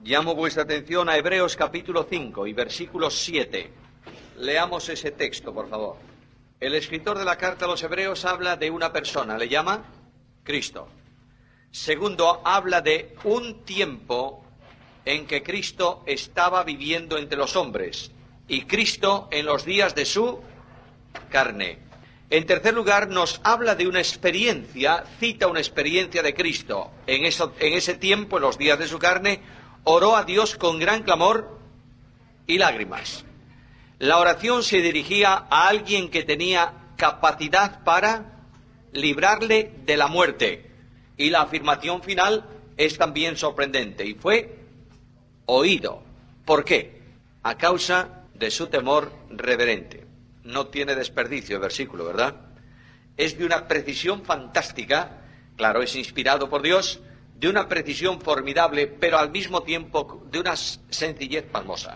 Llamo vuestra atención a Hebreos capítulo 5 y versículo 7. Leamos ese texto, por favor. El escritor de la carta a los Hebreos habla de una persona, le llama Cristo. Segundo, habla de un tiempo en que Cristo estaba viviendo entre los hombres, y Cristo en los días de su carne. En tercer lugar, nos habla de una experiencia, cita una experiencia de Cristo. En ese tiempo, en los días de su carne, oró a Dios con gran clamor y lágrimas. La oración se dirigía a alguien que tenía capacidad para librarle de la muerte. Y la afirmación final es también sorprendente. Y fue oído. ¿Por qué? A causa de su temor reverente. No tiene desperdicio el versículo, ¿verdad? Es de una precisión fantástica. Claro, es inspirado por Dios, de una precisión formidable, pero al mismo tiempo de una sencillez pasmosa.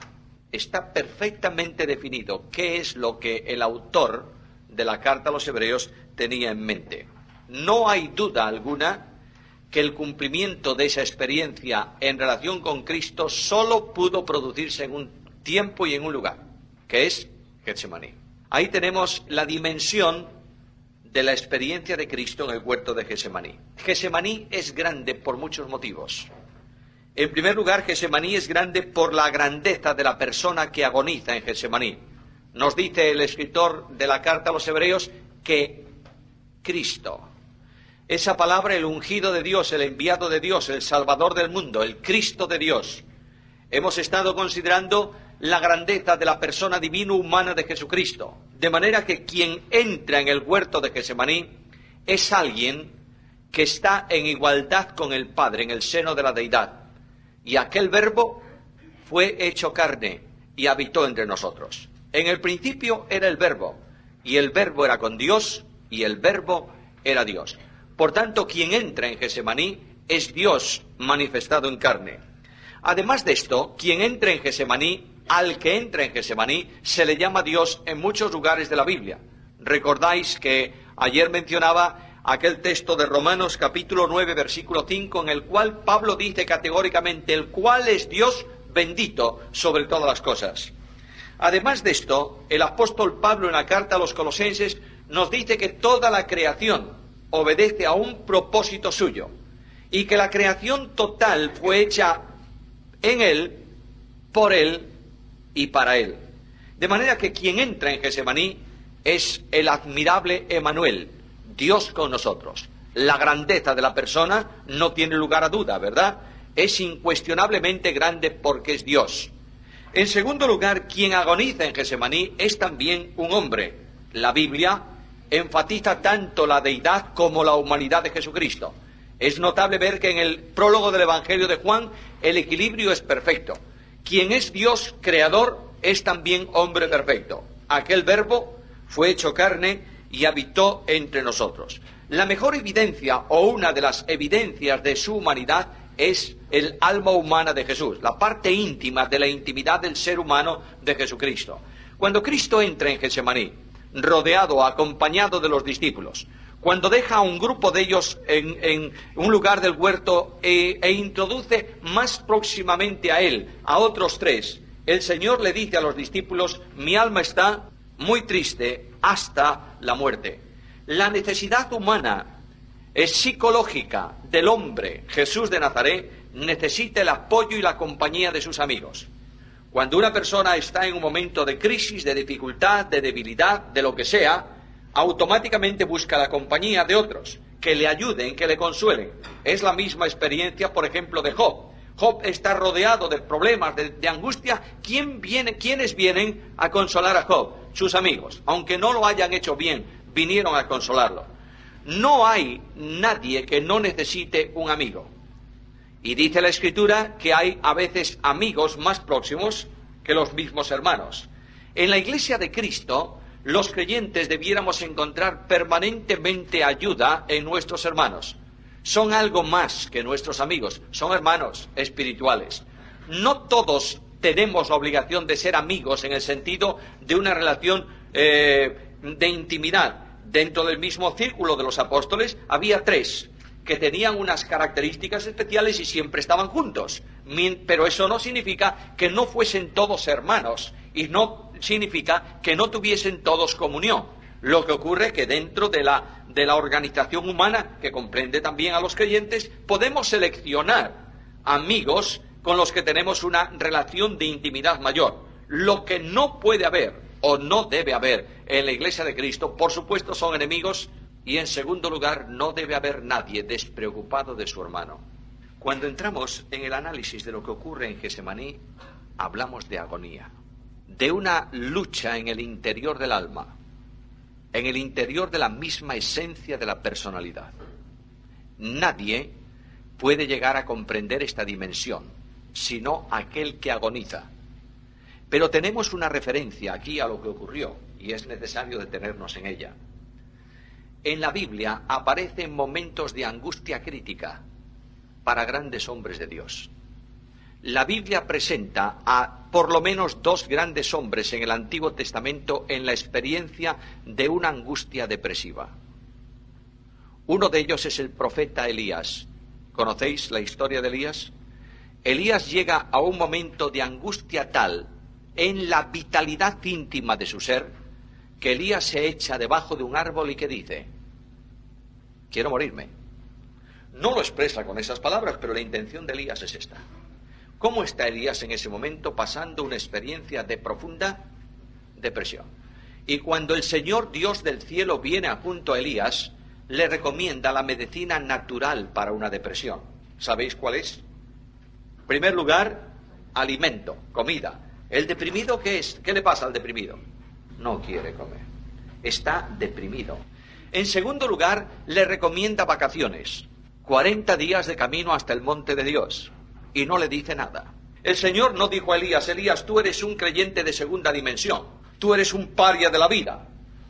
Está perfectamente definido qué es lo que el autor de la carta a los Hebreos tenía en mente. No hay duda alguna que el cumplimiento de esa experiencia en relación con Cristo solo pudo producirse en un tiempo y en un lugar, que es Getsemaní. Ahí tenemos la dimensión de la experiencia de Cristo en el huerto de Getsemaní. Getsemaní es grande por muchos motivos. En primer lugar, Getsemaní es grande por la grandeza de la persona que agoniza en Getsemaní. Nos dice el escritor de la carta a los Hebreos que Cristo, esa palabra, el ungido de Dios, el enviado de Dios, el Salvador del mundo, el Cristo de Dios. Hemos estado considerando la grandeza de la persona divino-humana de Jesucristo. De manera que quien entra en el huerto de Getsemaní es alguien que está en igualdad con el Padre, en el seno de la deidad. Y aquel verbo fue hecho carne y habitó entre nosotros. En el principio era el verbo, y el verbo era con Dios, y el verbo era Dios. Por tanto, quien entra en Getsemaní es Dios manifestado en carne. Además de esto, quien entra en Getsemaní, al que entra en Getsemaní, se le llama Dios en muchos lugares de la Biblia. Recordáis que ayer mencionaba aquel texto de Romanos capítulo 9, versículo 5, en el cual Pablo dice categóricamente, el cual es Dios bendito sobre todas las cosas. Además de esto, el apóstol Pablo en la carta a los Colosenses nos dice que toda la creación obedece a un propósito suyo, y que la creación total fue hecha en Él, por Él y para Él. De manera que quien entra en Getsemaní es el admirable Emmanuel, Dios con nosotros. La grandeza de la persona no tiene lugar a duda, ¿verdad? Es incuestionablemente grande porque es Dios. En segundo lugar, quien agoniza en Getsemaní es también un hombre. La Biblia enfatiza tanto la deidad como la humanidad de Jesucristo. Es notable ver que en el prólogo del Evangelio de Juan el equilibrio es perfecto. Quien es Dios creador es también hombre perfecto. Aquel verbo fue hecho carne y habitó entre nosotros. La mejor evidencia, o una de las evidencias de su humanidad, es el alma humana de Jesús, la parte íntima de la intimidad del ser humano de Jesucristo. Cuando Cristo entra en Getsemaní, rodeado, acompañado de los discípulos, cuando deja a un grupo de ellos en un lugar del huerto e introduce más próximamente a él a otros tres, el Señor le dice a los discípulos, mi alma está muy triste hasta la muerte. La necesidad humana es psicológica del hombre, Jesús de Nazaret, necesita el apoyo y la compañía de sus amigos. Cuando una persona está en un momento de crisis, de dificultad, de debilidad, de lo que sea, automáticamente busca la compañía de otros, que le ayuden, que le consuelen. Es la misma experiencia, por ejemplo, de Job. Job está rodeado de problemas, de angustia. ¿Quiénes vienen a consolar a Job? Sus amigos. Aunque no lo hayan hecho bien, vinieron a consolarlo. No hay nadie que no necesite un amigo. Y dice la Escritura que hay a veces amigos más próximos que los mismos hermanos. En la Iglesia de Cristo, los creyentes debiéramos encontrar permanentemente ayuda en nuestros hermanos. Son algo más que nuestros amigos, son hermanos espirituales. No todos tenemos la obligación de ser amigos en el sentido de una relación de intimidad. Dentro del mismo círculo de los apóstoles había tres que tenían unas características especiales y siempre estaban juntos. Pero eso no significa que no fuesen todos hermanos y no significa que no tuviesen todos comunión. Lo que ocurre es que dentro de la organización humana, que comprende también a los creyentes, podemos seleccionar amigos con los que tenemos una relación de intimidad mayor. Lo que no puede haber o no debe haber en la Iglesia de Cristo, por supuesto, son enemigos. Y en segundo lugar, no debe haber nadie despreocupado de su hermano. Cuando entramos en el análisis de lo que ocurre en Getsemaní, hablamos de agonía, de una lucha en el interior del alma, en el interior de la misma esencia de la personalidad. Nadie puede llegar a comprender esta dimensión, sino aquel que agoniza. Pero tenemos una referencia aquí a lo que ocurrió, y es necesario detenernos en ella. En la Biblia aparecen momentos de angustia crítica para grandes hombres de Dios. La Biblia presenta a por lo menos dos grandes hombres en el Antiguo Testamento en la experiencia de una angustia depresiva. Uno de ellos es el profeta Elías. ¿Conocéis la historia de Elías? Elías llega a un momento de angustia tal en la vitalidad íntima de su ser que Elías se echa debajo de un árbol y que dice: quiero morirme. No lo expresa con esas palabras, pero la intención de Elías es esta. ¿Cómo está Elías en ese momento? Pasando una experiencia de profunda depresión. Y cuando el Señor Dios del cielo viene a junto a Elías, le recomienda la medicina natural para una depresión. ¿Sabéis cuál es? En primer lugar, alimento, comida. ¿El deprimido qué es? ¿Qué le pasa al deprimido? No quiere comer. Está deprimido. En segundo lugar, le recomienda vacaciones. 40 días de camino hasta el monte de Dios. Y no le dice nada. El Señor no dijo a Elías: Elías, tú eres un creyente de segunda dimensión. Tú eres un paria de la vida.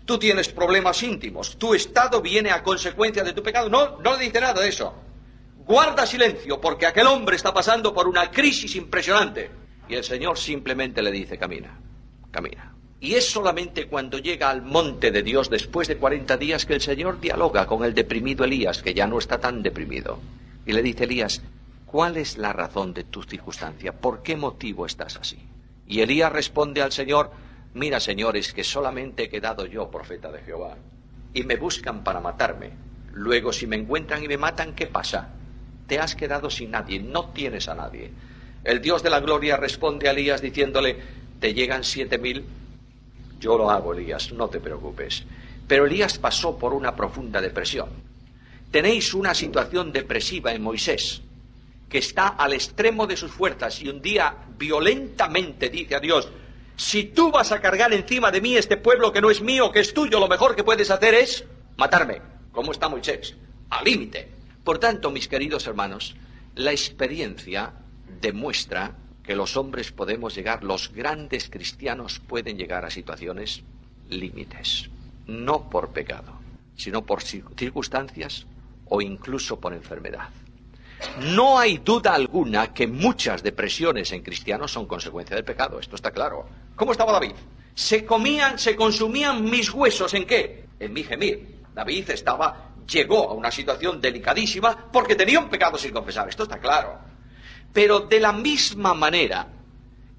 Tú tienes problemas íntimos. Tu estado viene a consecuencia de tu pecado. No le dice nada de eso. Guarda silencio, porque aquel hombre está pasando por una crisis impresionante. Y el Señor simplemente le dice: camina, camina. Y es solamente cuando llega al monte de Dios, después de 40 días, que el Señor dialoga con el deprimido Elías, que ya no está tan deprimido. Y le dice: Elías, ¿cuál es la razón de tu circunstancia? ¿Por qué motivo estás así? Y Elías responde al Señor: mira, Señor, es que solamente he quedado yo, profeta de Jehová, y me buscan para matarme. Luego, si me encuentran y me matan, ¿qué pasa? Te has quedado sin nadie, no tienes a nadie. El Dios de la gloria responde a Elías diciéndole: te llegan 7.000. Yo lo hago, Elías, no te preocupes. Pero Elías pasó por una profunda depresión. Tenéis una situación depresiva en Moisés, que está al extremo de sus fuerzas y un día violentamente dice a Dios: si tú vas a cargar encima de mí este pueblo que no es mío, que es tuyo, lo mejor que puedes hacer es matarme. ¿Cómo está Moisés? Al límite. Por tanto, mis queridos hermanos, la experiencia demuestra que los hombres podemos llegar, los grandes cristianos pueden llegar a situaciones límites, no por pecado, sino por circunstancias o incluso por enfermedad. No hay duda alguna que muchas depresiones en cristianos son consecuencia del pecado, esto está claro. ¿Cómo estaba David? Se consumían mis huesos, ¿en qué? En mi gemir. David llegó a una situación delicadísima porque tenía un pecado sin confesar, esto está claro. Pero de la misma manera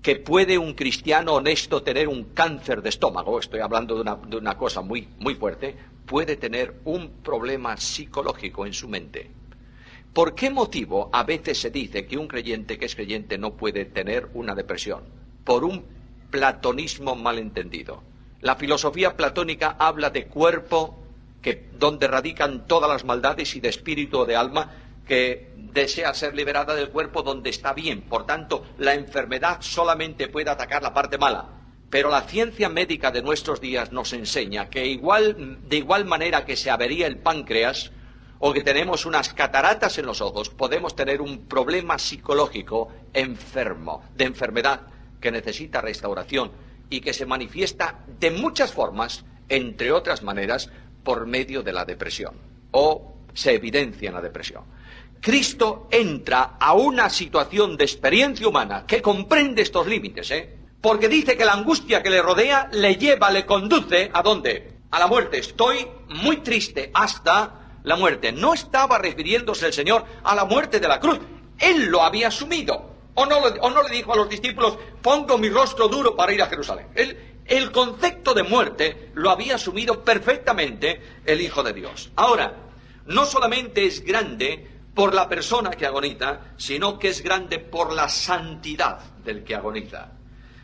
que puede un cristiano honesto tener un cáncer de estómago, estoy hablando de una cosa muy, muy fuerte, puede tener un problema psicológico en su mente. ¿Por qué motivo a veces se dice que un creyente que es creyente no puede tener una depresión? Por un platonismo malentendido. La filosofía platónica habla de cuerpo, donde radican todas las maldades, y de espíritu o de alma, que desea ser liberada del cuerpo donde está bien. Por tanto, la enfermedad solamente puede atacar la parte mala. Pero la ciencia médica de nuestros días nos enseña que de igual manera que se avería el páncreas o que tenemos unas cataratas en los ojos, podemos tener un problema psicológico enfermo, de enfermedad que necesita restauración y que se manifiesta de muchas formas, entre otras maneras, por medio de la depresión, o se evidencia en la depresión. Cristo entra a una situación de experiencia humana que comprende estos límites, porque dice que la angustia que le rodea le conduce, ¿a dónde? A la muerte. Estoy muy triste hasta la muerte. No estaba refiriéndose el Señor a la muerte de la cruz. Él lo había asumido. ¿O no le dijo a los discípulos, pongo mi rostro duro para ir a Jerusalén? El concepto de muerte lo había asumido perfectamente el Hijo de Dios. Ahora, no solamente es grande por la persona que agoniza, sino que es grande por la santidad del que agoniza.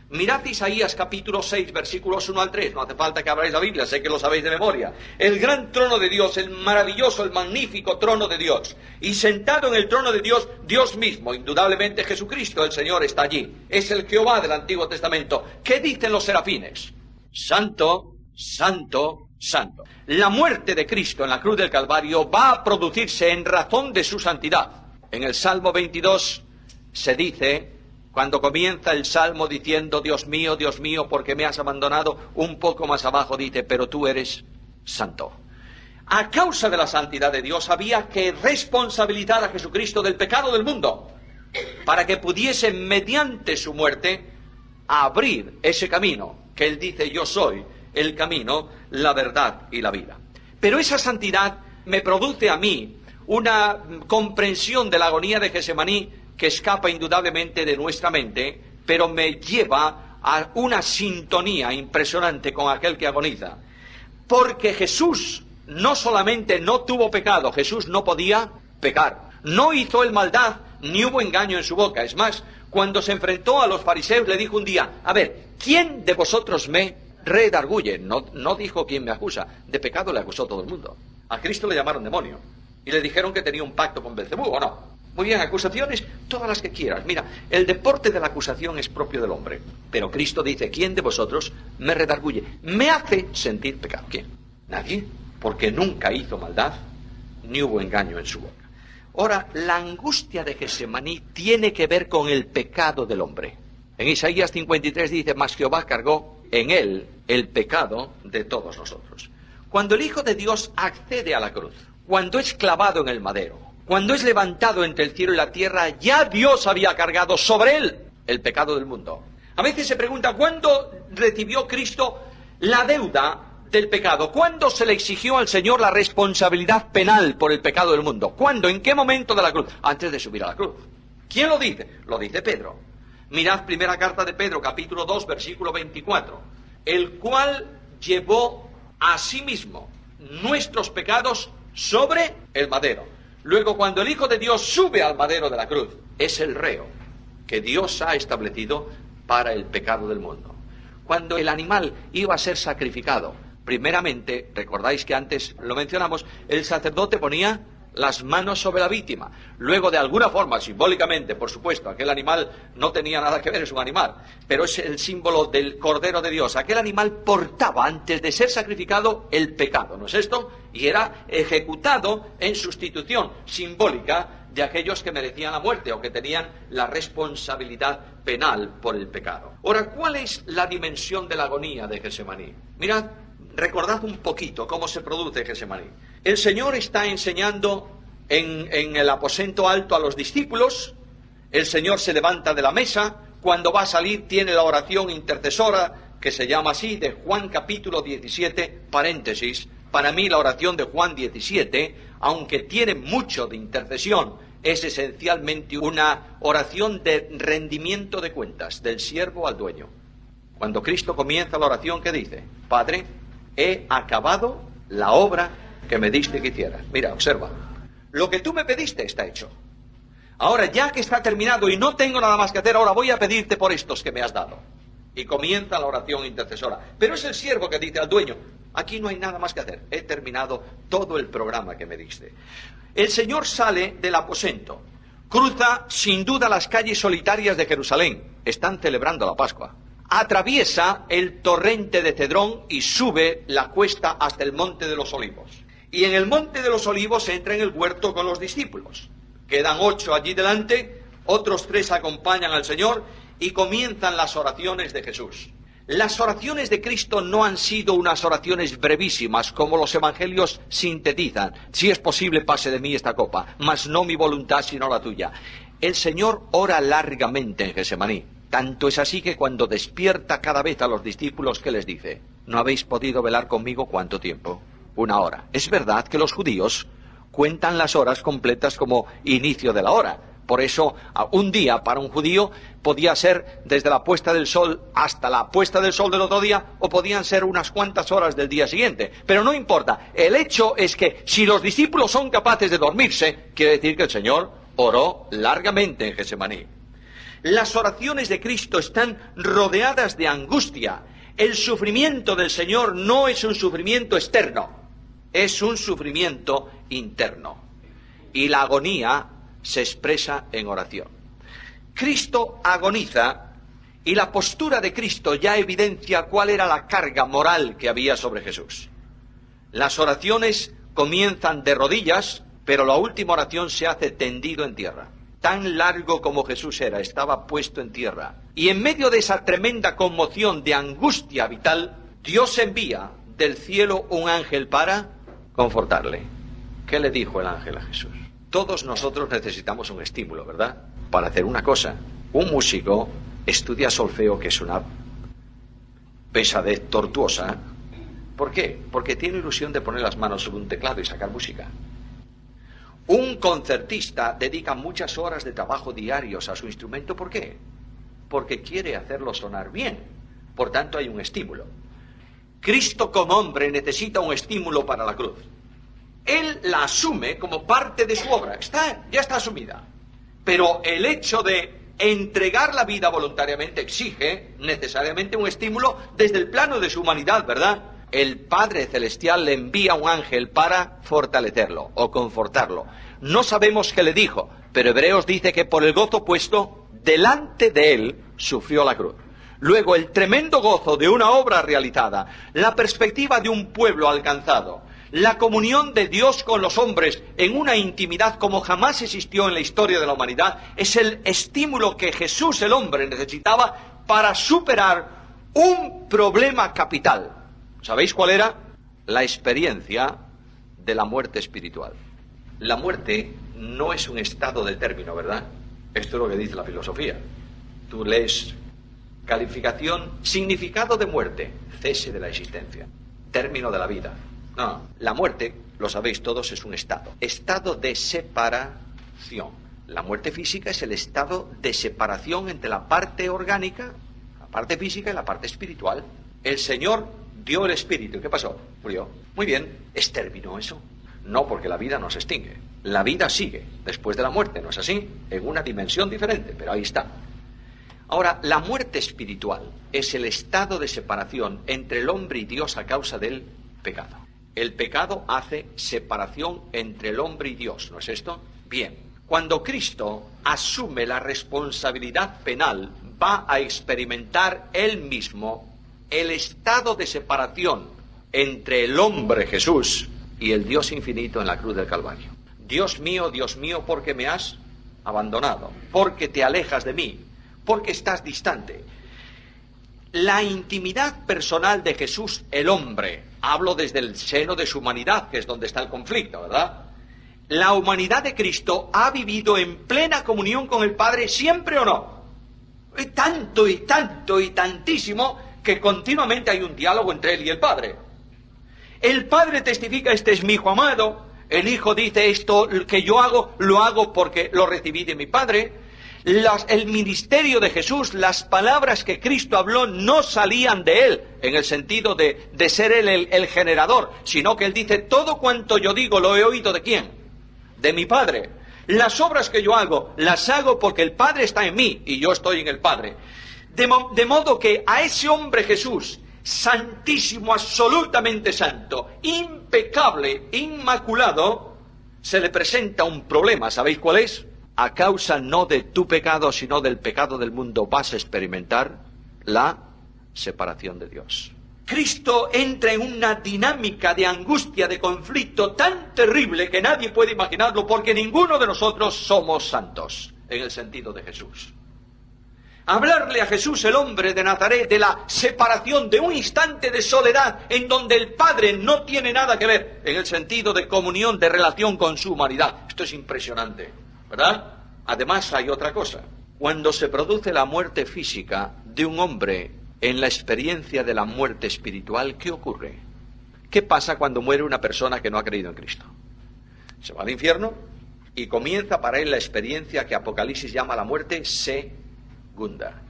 Mirad Isaías capítulo 6, versículos 1 al 3. No hace falta que abráis la Biblia, sé que lo sabéis de memoria. El gran trono de Dios, el maravilloso, el magnífico trono de Dios. Y sentado en el trono de Dios, Dios mismo, indudablemente Jesucristo, el Señor, está allí. Es el Jehová del Antiguo Testamento. ¿Qué dicen los serafines? Santo, santo, santo. La muerte de Cristo en la cruz del Calvario va a producirse en razón de su santidad. En el Salmo 22 se dice, cuando comienza el Salmo diciendo, Dios mío, ¿por qué me has abandonado? Un poco más abajo dice, pero tú eres santo. A causa de la santidad de Dios había que responsabilizar a Jesucristo del pecado del mundo, para que pudiese, mediante su muerte, abrir ese camino, que Él dice, yo soy el camino, la verdad y la vida. Pero esa santidad me produce a mí una comprensión de la agonía de Getsemaní que escapa indudablemente de nuestra mente, pero me lleva a una sintonía impresionante con aquel que agoniza. Porque Jesús no solamente no tuvo pecado, Jesús no podía pecar. No hizo él maldad, ni hubo engaño en su boca. Es más, cuando se enfrentó a los fariseos le dijo un día, a ver, ¿quién de vosotros me redarguye? No dijo quién me acusa, de pecado le acusó todo el mundo. A Cristo le llamaron demonio y le dijeron que tenía un pacto con Belcebú, ¿o no? Muy bien, acusaciones, todas las que quieras. Mira, el deporte de la acusación es propio del hombre. Pero Cristo dice, ¿quién de vosotros me redarguye? Me hace sentir pecado. ¿Quién? Nadie, porque nunca hizo maldad, ni hubo engaño en su boca. Ahora, la angustia de Getsemaní tiene que ver con el pecado del hombre. En Isaías 53 dice, mas Jehová cargó en él el pecado de todos nosotros. Cuando el Hijo de Dios accede a la cruz, cuando es clavado en el madero, cuando es levantado entre el cielo y la tierra, ya Dios había cargado sobre él el pecado del mundo. A veces se pregunta, ¿cuándo recibió Cristo la deuda del pecado? ¿Cuándo se le exigió al Señor la responsabilidad penal por el pecado del mundo? ¿Cuándo? ¿En qué momento de la cruz? Antes de subir a la cruz. ¿Quién lo dice? Lo dice Pedro. Mirad primera carta de Pedro, capítulo 2, versículo 24. El cual llevó a sí mismo nuestros pecados sobre el madero. Luego, cuando el Hijo de Dios sube al madero de la cruz, es el reo que Dios ha establecido para el pecado del mundo. Cuando el animal iba a ser sacrificado, primeramente, recordáis que antes lo mencionamos, el sacerdote ponía las manos sobre la víctima. Luego, de alguna forma, simbólicamente, por supuesto, aquel animal no tenía nada que ver, es un animal, pero es el símbolo del Cordero de Dios. Aquel animal portaba, antes de ser sacrificado, el pecado, ¿no es esto? Y era ejecutado en sustitución simbólica de aquellos que merecían la muerte o que tenían la responsabilidad penal por el pecado. Ahora, ¿cuál es la dimensión de la agonía de Getsemaní? Mirad, recordad un poquito cómo se produce Getsemaní. El Señor está enseñando en el aposento alto a los discípulos. El Señor se levanta de la mesa. Cuando va a salir tiene la oración intercesora, que se llama así, de Juan capítulo 17, paréntesis. Para mí la oración de Juan 17, aunque tiene mucho de intercesión, es esencialmente una oración de rendimiento de cuentas del siervo al dueño. Cuando Cristo comienza la oración, ¿qué dice? Padre, he acabado la obra que me diste que hiciera. Mira, observa. Lo que tú me pediste está hecho. Ahora, ya que está terminado y no tengo nada más que hacer, ahora voy a pedirte por estos que me has dado. Y comienza la oración intercesora. Pero es el siervo que dice al dueño, aquí no hay nada más que hacer. He terminado todo el programa que me diste. El Señor sale del aposento. Cruza, sin duda, las calles solitarias de Jerusalén. Están celebrando la Pascua. Atraviesa el torrente de Cedrón y sube la cuesta hasta el Monte de los Olivos. Y en el Monte de los Olivos entra en el huerto con los discípulos. Quedan 8 allí delante, otros 3 acompañan al Señor y comienzan las oraciones de Jesús. Las oraciones de Cristo no han sido unas oraciones brevísimas como los evangelios sintetizan. Si es posible, pase de mí esta copa, mas no mi voluntad sino la tuya. El Señor ora largamente en Getsemaní. Tanto es así que cuando despierta cada vez a los discípulos, ¿qué les dice? ¿No habéis podido velar conmigo cuánto tiempo? 1 hora. Es verdad que los judíos cuentan las horas completas como inicio de la hora. Por eso, un día para un judío podía ser desde la puesta del sol hasta la puesta del sol del otro día, o podían ser unas cuantas horas del día siguiente. Pero no importa, el hecho es que si los discípulos son capaces de dormirse, quiere decir que el Señor oró largamente en Getsemaní. Las oraciones de Cristo están rodeadas de angustia. El sufrimiento del Señor no es un sufrimiento externo, es un sufrimiento interno. Y la agonía se expresa en oración. Cristo agoniza, y la postura de Cristo ya evidencia cuál era la carga moral que había sobre Jesús. Las oraciones comienzan de rodillas, pero la última oración se hace tendido en tierra. Tan largo como Jesús era, estaba puesto en tierra. Y en medio de esa tremenda conmoción de angustia vital, Dios envía del cielo un ángel para confortarle. ¿Qué le dijo el ángel a Jesús? Todos nosotros necesitamos un estímulo, ¿verdad? Para hacer una cosa. Un músico estudia solfeo, que es una pesadez tortuosa. ¿Por qué? Porque tiene ilusión de poner las manos sobre un teclado y sacar música. Un concertista dedica muchas horas de trabajo diarios a su instrumento. ¿Por qué? Porque quiere hacerlo sonar bien. Por tanto, hay un estímulo. Cristo como hombre necesita un estímulo para la cruz. Él la asume como parte de su obra, ya está asumida. Pero el hecho de entregar la vida voluntariamente exige necesariamente un estímulo desde el plano de su humanidad, ¿verdad? El Padre Celestial le envía un ángel para fortalecerlo o confortarlo. No sabemos qué le dijo, pero Hebreos dice que por el gozo puesto delante de él sufrió la cruz. Luego el tremendo gozo de una obra realizada, la perspectiva de un pueblo alcanzado, la comunión de Dios con los hombres en una intimidad como jamás existió en la historia de la humanidad, es el estímulo que Jesús, el hombre, necesitaba para superar un problema capital. ¿Sabéis cuál era? La experiencia de la muerte espiritual. La muerte no es un estado de término, ¿verdad? Esto es lo que dice la filosofía. Tú lees calificación, significado de muerte, cese de la existencia, término de la vida. No, la muerte, lo sabéis todos, es un estado de separación. La muerte física es el estado de separación entre la parte orgánica, la parte física y la parte espiritual. El Señor dio el espíritu. ¿Qué pasó? Murió. Muy bien, ¿exterminó eso? No, porque la vida no se extingue. La vida sigue después de la muerte, ¿no es así? En una dimensión diferente, pero ahí está. Ahora, la muerte espiritual es el estado de separación entre el hombre y Dios a causa del pecado. El pecado hace separación entre el hombre y Dios, ¿no es esto? Bien, cuando Cristo asume la responsabilidad penal, va a experimentar él mismo el estado de separación entre el hombre Jesús y el Dios infinito en la cruz del Calvario. Dios mío, ¿por qué me has abandonado? ¿Por qué te alejas de mí? ¿Por qué estás distante? La intimidad personal de Jesús, el hombre, hablo desde el seno de su humanidad, que es donde está el conflicto, ¿verdad? La humanidad de Cristo ha vivido en plena comunión con el Padre, ¿siempre o no? Y tanto y tanto y tantísimo que continuamente hay un diálogo entre él y el Padre. El Padre testifica, este es mi Hijo amado. El Hijo dice, esto que yo hago, lo hago porque lo recibí de mi Padre. El ministerio de Jesús, las palabras que Cristo habló no salían de él, en el sentido de ser él el generador, sino que él dice, todo cuanto yo digo lo he oído ¿de quién? De mi Padre. Las obras que yo hago, las hago porque el Padre está en mí y yo estoy en el Padre. De modo que a ese hombre Jesús, santísimo, absolutamente santo, impecable, inmaculado, se le presenta un problema. ¿Sabéis cuál es? A causa no de tu pecado, sino del pecado del mundo, vas a experimentar la separación de Dios. Cristo entra en una dinámica de angustia, de conflicto tan terrible que nadie puede imaginarlo, porque ninguno de nosotros somos santos, en el sentido de Jesús. Hablarle a Jesús, el hombre de Nazaret, de la separación, de un instante de soledad en donde el Padre no tiene nada que ver, en el sentido de comunión, de relación con su humanidad. Esto es impresionante, ¿verdad? Además hay otra cosa. Cuando se produce la muerte física de un hombre en la experiencia de la muerte espiritual, ¿qué ocurre? ¿Qué pasa cuando muere una persona que no ha creído en Cristo? Se va al infierno y comienza para él la experiencia que Apocalipsis llama la muerte segunda.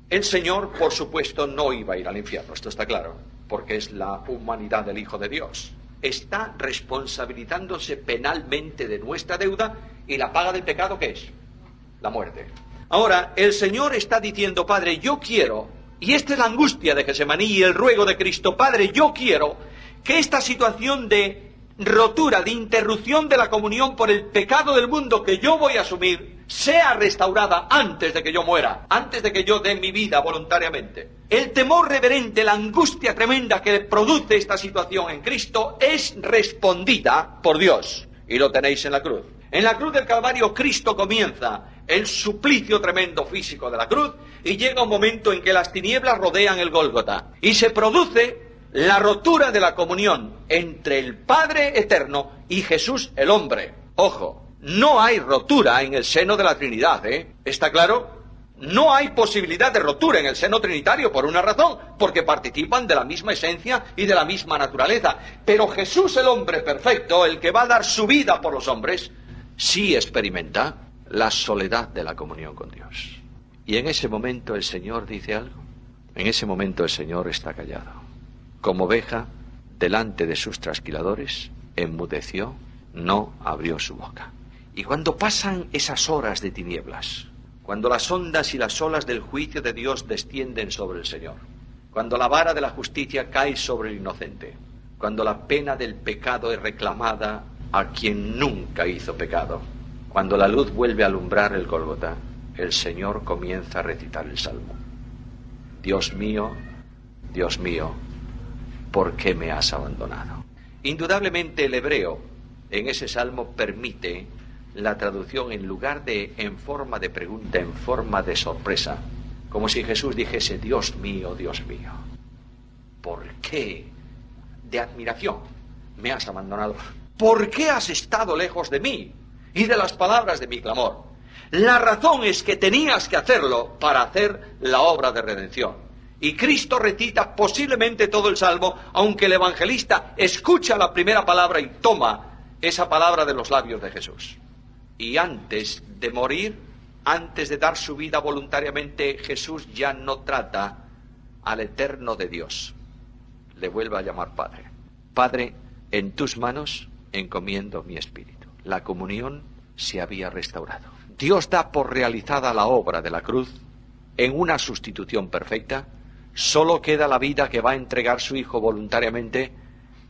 El Señor, por supuesto, no iba a ir al infierno, esto está claro, porque es la humanidad del Hijo de Dios. Está responsabilizándose penalmente de nuestra deuda, y la paga del pecado, ¿qué es? La muerte. Ahora, el Señor está diciendo: Padre, yo quiero, y esta es la angustia de Getsemaní y el ruego de Cristo, Padre, yo quiero que esta situación de rotura, de interrupción de la comunión por el pecado del mundo que yo voy a asumir, sea restaurada antes de que yo muera, antes de que yo dé mi vida voluntariamente. El temor reverente, la angustia tremenda que produce esta situación en Cristo es respondida por Dios, y lo tenéis en la cruz. En la cruz del Calvario Cristo comienza el suplicio tremendo físico de la cruz, y llega un momento en que las tinieblas rodean el Gólgota y se produce la rotura de la comunión entre el Padre eterno y Jesús el hombre. Ojo, no hay rotura en el seno de la Trinidad, ¿está claro? No hay posibilidad de rotura en el seno trinitario por una razón, porque participan de la misma esencia y de la misma naturaleza. Pero Jesús el hombre perfecto, el que va a dar su vida por los hombres, sí experimenta la soledad de la comunión con Dios. Y en ese momento el Señor dice algo. En ese momento el Señor está callado. Como oveja delante de sus trasquiladores, enmudeció, no abrió su boca. Y cuando pasan esas horas de tinieblas, cuando las ondas y las olas del juicio de Dios descienden sobre el Señor, cuando la vara de la justicia cae sobre el inocente, cuando la pena del pecado es reclamada a quien nunca hizo pecado, cuando la luz vuelve a alumbrar el Gólgota, el Señor comienza a recitar el Salmo. Dios mío, ¿por qué me has abandonado? Indudablemente el hebreo en ese salmo permite la traducción en lugar de en forma de pregunta, en forma de sorpresa, como si Jesús dijese: Dios mío, ¿por qué? De admiración me has abandonado. ¿Por qué has estado lejos de mí y de las palabras de mi clamor? La razón es que tenías que hacerlo para hacer la obra de redención. Y Cristo recita posiblemente todo el Salmo, aunque el evangelista escucha la primera palabra y toma esa palabra de los labios de Jesús. Y antes de morir, antes de dar su vida voluntariamente, Jesús ya no trata al eterno de Dios. Le vuelve a llamar Padre. Padre, en tus manos encomiendo mi espíritu. La comunión se había restaurado. Dios da por realizada la obra de la cruz en una sustitución perfecta. Solo queda la vida que va a entregar su Hijo voluntariamente,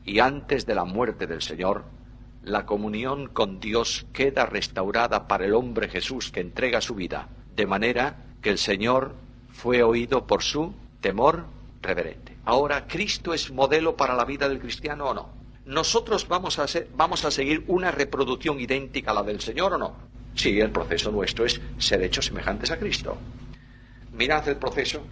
y antes de la muerte del Señor, la comunión con Dios queda restaurada para el hombre Jesús que entrega su vida, de manera que el Señor fue oído por su temor reverente. Ahora, ¿Cristo es modelo para la vida del cristiano o no? ¿Nosotros vamos a seguir una reproducción idéntica a la del Señor o no? Sí, el proceso nuestro es ser hechos semejantes a Cristo. Mirad el proceso.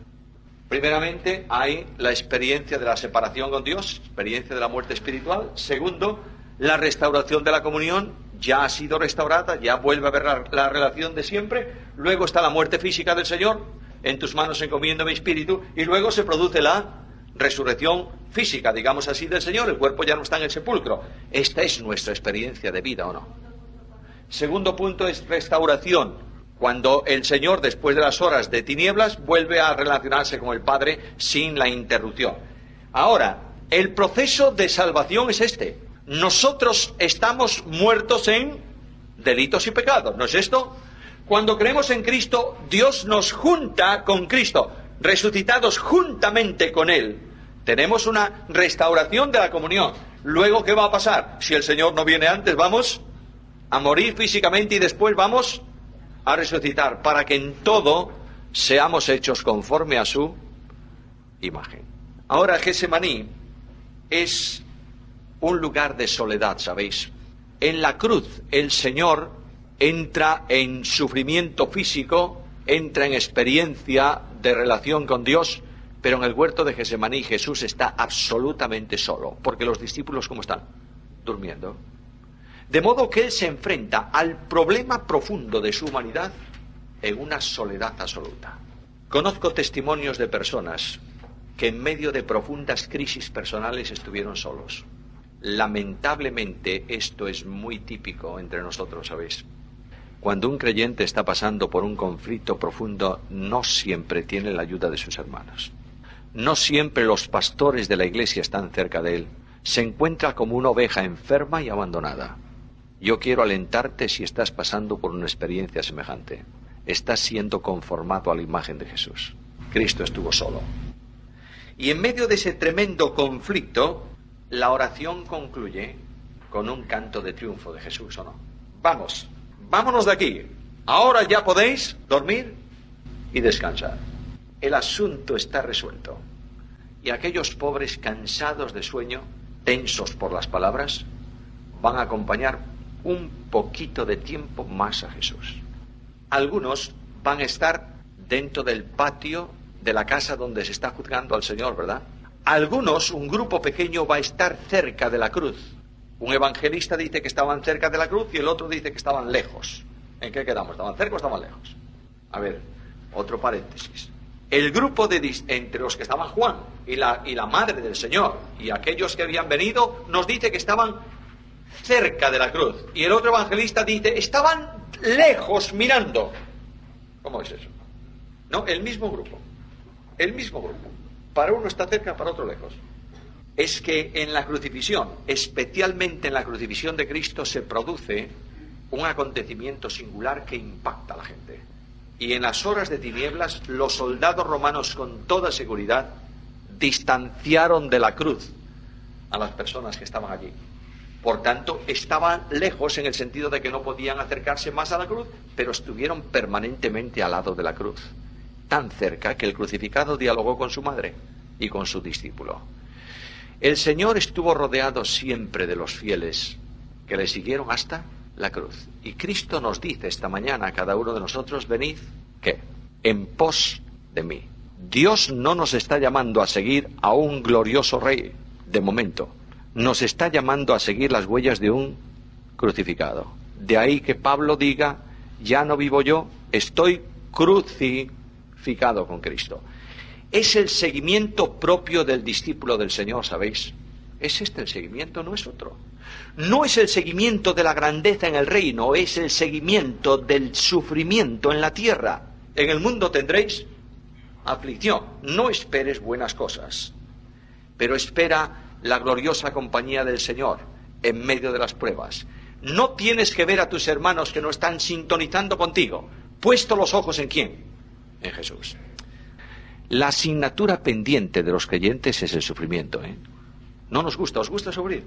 Primeramente, hay la experiencia de la separación con Dios, experiencia de la muerte espiritual. Segundo, la restauración de la comunión, ya ha sido restaurada, ya vuelve a haber la relación de siempre. Luego está la muerte física del Señor, en tus manos encomiendo mi espíritu. Y luego se produce la resurrección física, digamos así, del Señor. El cuerpo ya no está en el sepulcro. Esta es nuestra experiencia de vida, ¿o no? Segundo punto es restauración. Cuando el Señor, después de las horas de tinieblas, vuelve a relacionarse con el Padre sin la interrupción. Ahora, el proceso de salvación es este. Nosotros estamos muertos en delitos y pecados, ¿no es esto? Cuando creemos en Cristo, Dios nos junta con Cristo, resucitados juntamente con Él. Tenemos una restauración de la comunión. Luego, ¿qué va a pasar? Si el Señor no viene antes, vamos a morir físicamente y después vamos a resucitar, para que en todo seamos hechos conforme a su imagen. Ahora, Getsemaní es un lugar de soledad, ¿sabéis? En la cruz el Señor entra en sufrimiento físico, entra en experiencia de relación con Dios, pero en el huerto de Getsemaní Jesús está absolutamente solo, porque los discípulos, ¿cómo están? Durmiendo. De modo que Él se enfrenta al problema profundo de su humanidad en una soledad absoluta. Conozco testimonios de personas que en medio de profundas crisis personales estuvieron solos. Lamentablemente esto es muy típico entre nosotros, ¿sabéis? Cuando un creyente está pasando por un conflicto profundo, no siempre tiene la ayuda de sus hermanos. No siempre los pastores de la iglesia están cerca de él. Se encuentra como una oveja enferma y abandonada. Yo quiero alentarte si estás pasando por una experiencia semejante. Estás siendo conformado a la imagen de Jesús. Cristo estuvo solo. Y en medio de ese tremendo conflicto, la oración concluye con un canto de triunfo de Jesús, ¿o no? Vamos, vámonos de aquí. Ahora ya podéis dormir y descansar. El asunto está resuelto. Y aquellos pobres cansados de sueño, tensos por las palabras, van a acompañar un poquito de tiempo más a Jesús. Algunos van a estar dentro del patio de la casa donde se está juzgando al Señor, ¿verdad? Algunos, un grupo pequeño, va a estar cerca de la cruz. Un evangelista dice que estaban cerca de la cruz y el otro dice que estaban lejos. ¿En qué quedamos? ¿Estaban cerca o estaban lejos? A ver, otro paréntesis. El grupo entre los que estaban Juan y la madre del Señor y aquellos que habían venido, nos dice que estaban cerca de la cruz. Y el otro evangelista dice, estaban lejos mirando. ¿Cómo es eso? No, el mismo grupo. El mismo grupo. Para uno está cerca, para otro lejos. Es que en la crucifixión, especialmente en la crucifixión de Cristo, se produce un acontecimiento singular que impacta a la gente. Y en las horas de tinieblas, los soldados romanos con toda seguridad distanciaron de la cruz a las personas que estaban allí. Por tanto, estaban lejos en el sentido de que no podían acercarse más a la cruz, pero estuvieron permanentemente al lado de la cruz. Tan cerca que el crucificado dialogó con su madre y con su discípulo. El Señor estuvo rodeado siempre de los fieles que le siguieron hasta la cruz. Y Cristo nos dice esta mañana a cada uno de nosotros, venid, ¿qué? En pos de mí. Dios no nos está llamando a seguir a un glorioso rey, de momento. Nos está llamando a seguir las huellas de un crucificado. De ahí que Pablo diga, ya no vivo yo, estoy crucificado con Cristo. Es el seguimiento propio del discípulo del Señor, ¿sabéis? Es este el seguimiento, no es otro. No es el seguimiento de la grandeza en el reino, es el seguimiento del sufrimiento en la tierra. En el mundo tendréis aflicción. No esperes buenas cosas, pero espera la gloriosa compañía del Señor en medio de las pruebas. No tienes que ver a tus hermanos que no están sintonizando contigo. Puesto los ojos ¿en quién? En Jesús. La asignatura pendiente de los creyentes es el sufrimiento, ¿eh? No nos gusta. ¿Os gusta sufrir?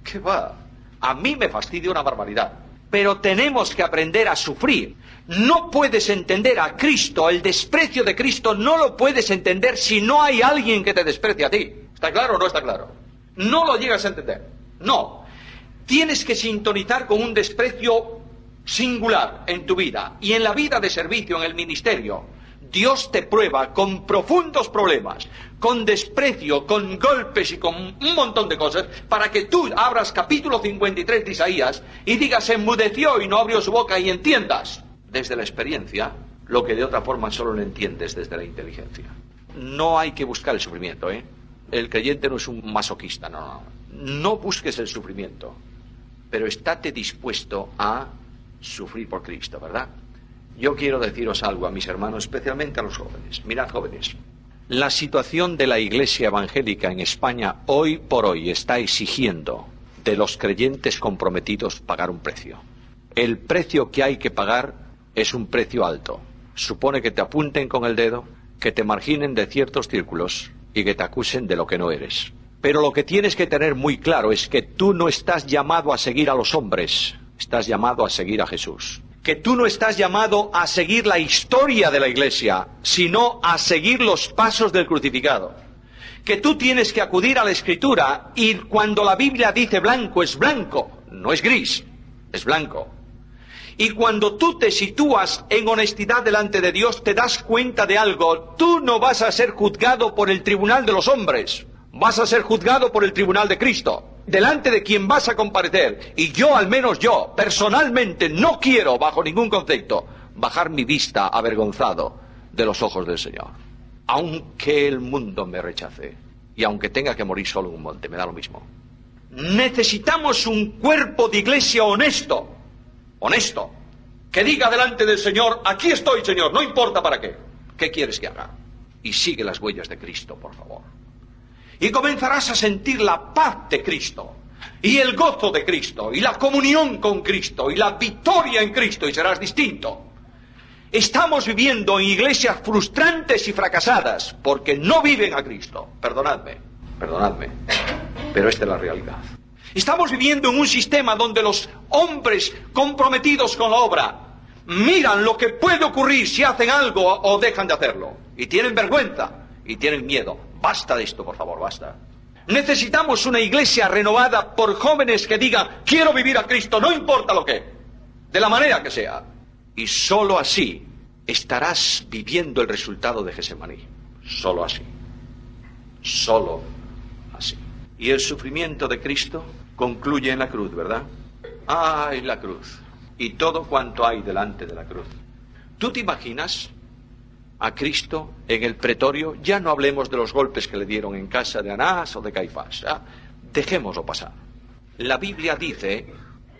¿Qué va? A mí me fastidia una barbaridad. Pero tenemos que aprender a sufrir. No puedes entender a Cristo, el desprecio de Cristo no lo puedes entender si no hay alguien que te desprecie a ti. ¿Está claro o no está claro? No lo llegas a entender. No. Tienes que sintonizar con un desprecio singular en tu vida y en la vida de servicio, en el ministerio. Dios te prueba con profundos problemas, con desprecio, con golpes y con un montón de cosas, para que tú abras capítulo 53 de Isaías y digas, enmudeció y no abrió su boca, y entiendas desde la experiencia lo que de otra forma solo lo entiendes desde la inteligencia. No hay que buscar el sufrimiento, ¿eh? El creyente no es un masoquista, no. No busques el sufrimiento, pero estate dispuesto a sufrir por Cristo, ¿verdad? Yo quiero deciros algo a mis hermanos, especialmente a los jóvenes. Mirad, jóvenes, la situación de la Iglesia evangélica en España hoy por hoy está exigiendo de los creyentes comprometidos pagar un precio. El precio que hay que pagar es un precio alto. Supone que te apunten con el dedo, que te marginen de ciertos círculos y que te acusen de lo que no eres. Pero lo que tienes que tener muy claro es que tú no estás llamado a seguir a los hombres, estás llamado a seguir a Jesús. Que tú no estás llamado a seguir la historia de la Iglesia, sino a seguir los pasos del crucificado. Que tú tienes que acudir a la Escritura y cuando la Biblia dice blanco, es blanco, no es gris, es blanco. Y cuando tú te sitúas en honestidad delante de Dios, te das cuenta de algo. Tú no vas a ser juzgado por el tribunal de los hombres, vas a ser juzgado por el tribunal de Cristo, delante de quien vas a comparecer. Y yo, al menos yo, personalmente, no quiero, bajo ningún concepto, bajar mi vista avergonzado de los ojos del Señor. Aunque el mundo me rechace, y aunque tenga que morir solo en un monte, me da lo mismo. Necesitamos un cuerpo de iglesia honesto, que diga delante del Señor, aquí estoy, Señor, no importa para qué. ¿Qué quieres que haga? Y sigue las huellas de Cristo, por favor. Y comenzarás a sentir la paz de Cristo, y el gozo de Cristo, y la comunión con Cristo, y la victoria en Cristo, y serás distinto. Estamos viviendo en iglesias frustrantes y fracasadas, porque no viven a Cristo. Perdonadme, pero esta es la realidad. Estamos viviendo en un sistema donde los hombres comprometidos con la obra miran lo que puede ocurrir si hacen algo o dejan de hacerlo. Y tienen vergüenza y tienen miedo. Basta de esto, por favor, basta. Necesitamos una iglesia renovada por jóvenes que digan, quiero vivir a Cristo, no importa lo que, de la manera que sea. Y sólo así estarás viviendo el resultado de Getsemaní. Sólo así. Sólo así. Y el sufrimiento de Cristo concluye en la cruz, ¿verdad? ¡Ay, la cruz! Y todo cuanto hay delante de la cruz. ¿Tú te imaginas a Cristo en el pretorio? Ya no hablemos de los golpes que le dieron en casa de Anás o de Caifás. Dejémoslo pasar. La Biblia dice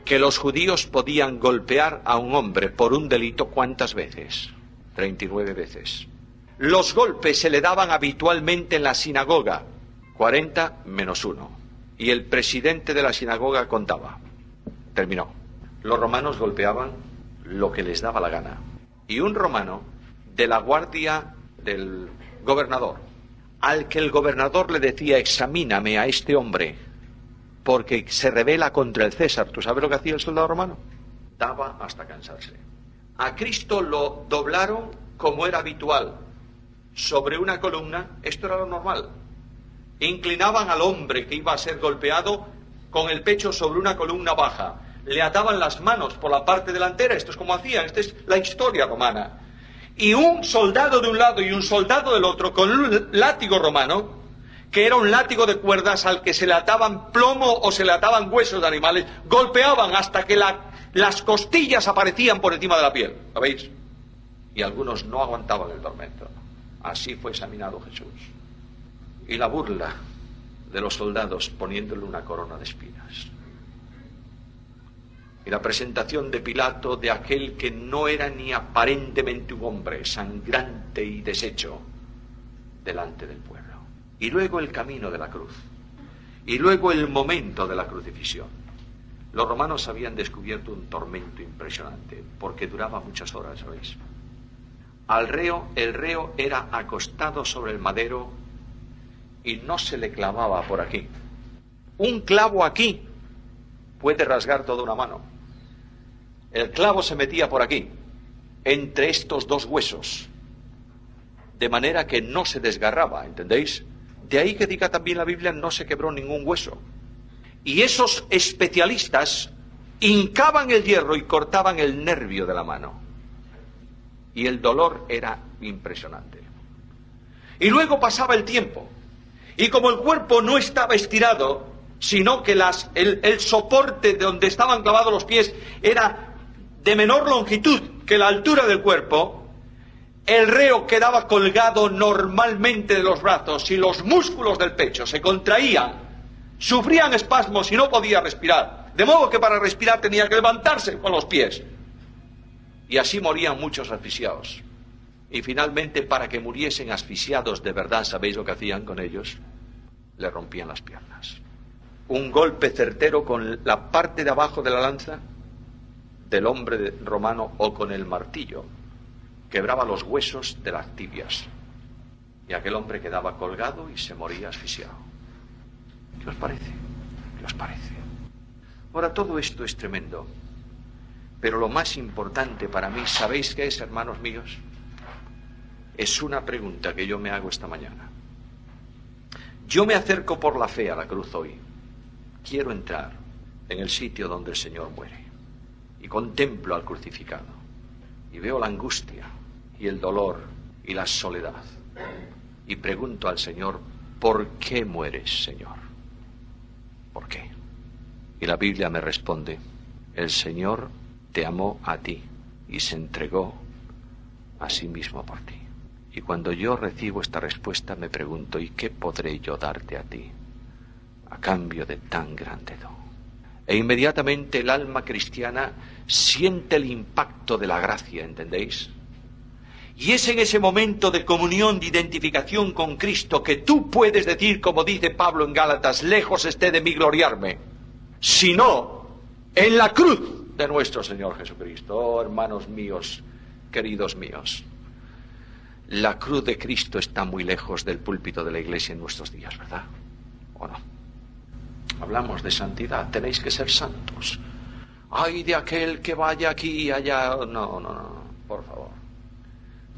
que los judíos podían golpear a un hombre por un delito, ¿cuántas veces? 39 veces. Los golpes se le daban habitualmente en la sinagoga, 40 menos 1. Y el presidente de la sinagoga contaba. Terminó. Los romanos golpeaban lo que les daba la gana. Y un romano de la guardia del gobernador, al que el gobernador le decía, examíname a este hombre, porque se rebela contra el César. ¿Tú sabes lo que hacía el soldado romano? Daba hasta cansarse. A Cristo lo doblaron como era habitual, sobre una columna. Esto era lo normal. Inclinaban al hombre que iba a ser golpeado con el pecho sobre una columna baja. Le ataban las manos por la parte delantera. Esto es como hacían. Esta es la historia romana. Y un soldado de un lado y un soldado del otro, con un látigo romano, que era un látigo de cuerdas al que se le ataban plomo o se le ataban huesos de animales, golpeaban hasta que las costillas aparecían por encima de la piel. ¿Lo veis? Y algunos no aguantaban el tormento. Así fue examinado Jesús. Y la burla de los soldados poniéndole una corona de espinas. Y la presentación de Pilato de aquel que no era ni aparentemente un hombre, sangrante y deshecho, delante del pueblo. Y luego el camino de la cruz. Y luego el momento de la crucifixión. Los romanos habían descubierto un tormento impresionante, porque duraba muchas horas, ¿sabéis? El reo era acostado sobre el madero y no se le clavaba por aquí. Un clavo aquí puede rasgar toda una mano. El clavo se metía por aquí, entre estos dos huesos, de manera que no se desgarraba, ¿entendéis? De ahí que diga también la Biblia, no se quebró ningún hueso. Y esos especialistas hincaban el hierro y cortaban el nervio de la mano. Y el dolor era impresionante. Y luego pasaba el tiempo. Y como el cuerpo no estaba estirado, sino que el soporte de donde estaban clavados los pies era de menor longitud que la altura del cuerpo, el reo quedaba colgado normalmente de los brazos y los músculos del pecho se contraían, sufrían espasmos y no podía respirar. De modo que para respirar tenía que levantarse con los pies. Y así morían muchos asfixiados. Y finalmente, para que muriesen asfixiados de verdad, ¿sabéis lo que hacían con ellos? Le rompían las piernas. Un golpe certero con la parte de abajo de la lanza del hombre romano o con el martillo quebraba los huesos de las tibias. Y aquel hombre quedaba colgado y se moría asfixiado. ¿Qué os parece? ¿Qué os parece? Ahora, todo esto es tremendo. Pero lo más importante para mí, ¿sabéis qué es, hermanos míos? Es una pregunta que yo me hago esta mañana. Yo me acerco por la fe a la cruz hoy. Quiero entrar en el sitio donde el Señor muere. Y contemplo al crucificado. Y veo la angustia y el dolor y la soledad. Y pregunto al Señor, ¿por qué mueres, Señor? ¿Por qué? Y la Biblia me responde, el Señor te amó a ti y se entregó a sí mismo por ti. Y cuando yo recibo esta respuesta me pregunto, ¿y qué podré yo darte a ti? a cambio de tan grande don. E inmediatamente el alma cristiana siente el impacto de la gracia, ¿entendéis? Y es en ese momento de comunión, de identificación con Cristo, que tú puedes decir, como dice Pablo en Gálatas, lejos esté de mí gloriarme, sino en la cruz de nuestro Señor Jesucristo. Oh, hermanos míos, queridos míos, la cruz de Cristo está muy lejos del púlpito de la iglesia en nuestros días, ¿verdad? ¿O no? Hablamos de santidad, tenéis que ser santos. Ay, de aquel que vaya aquí y allá. No, por favor.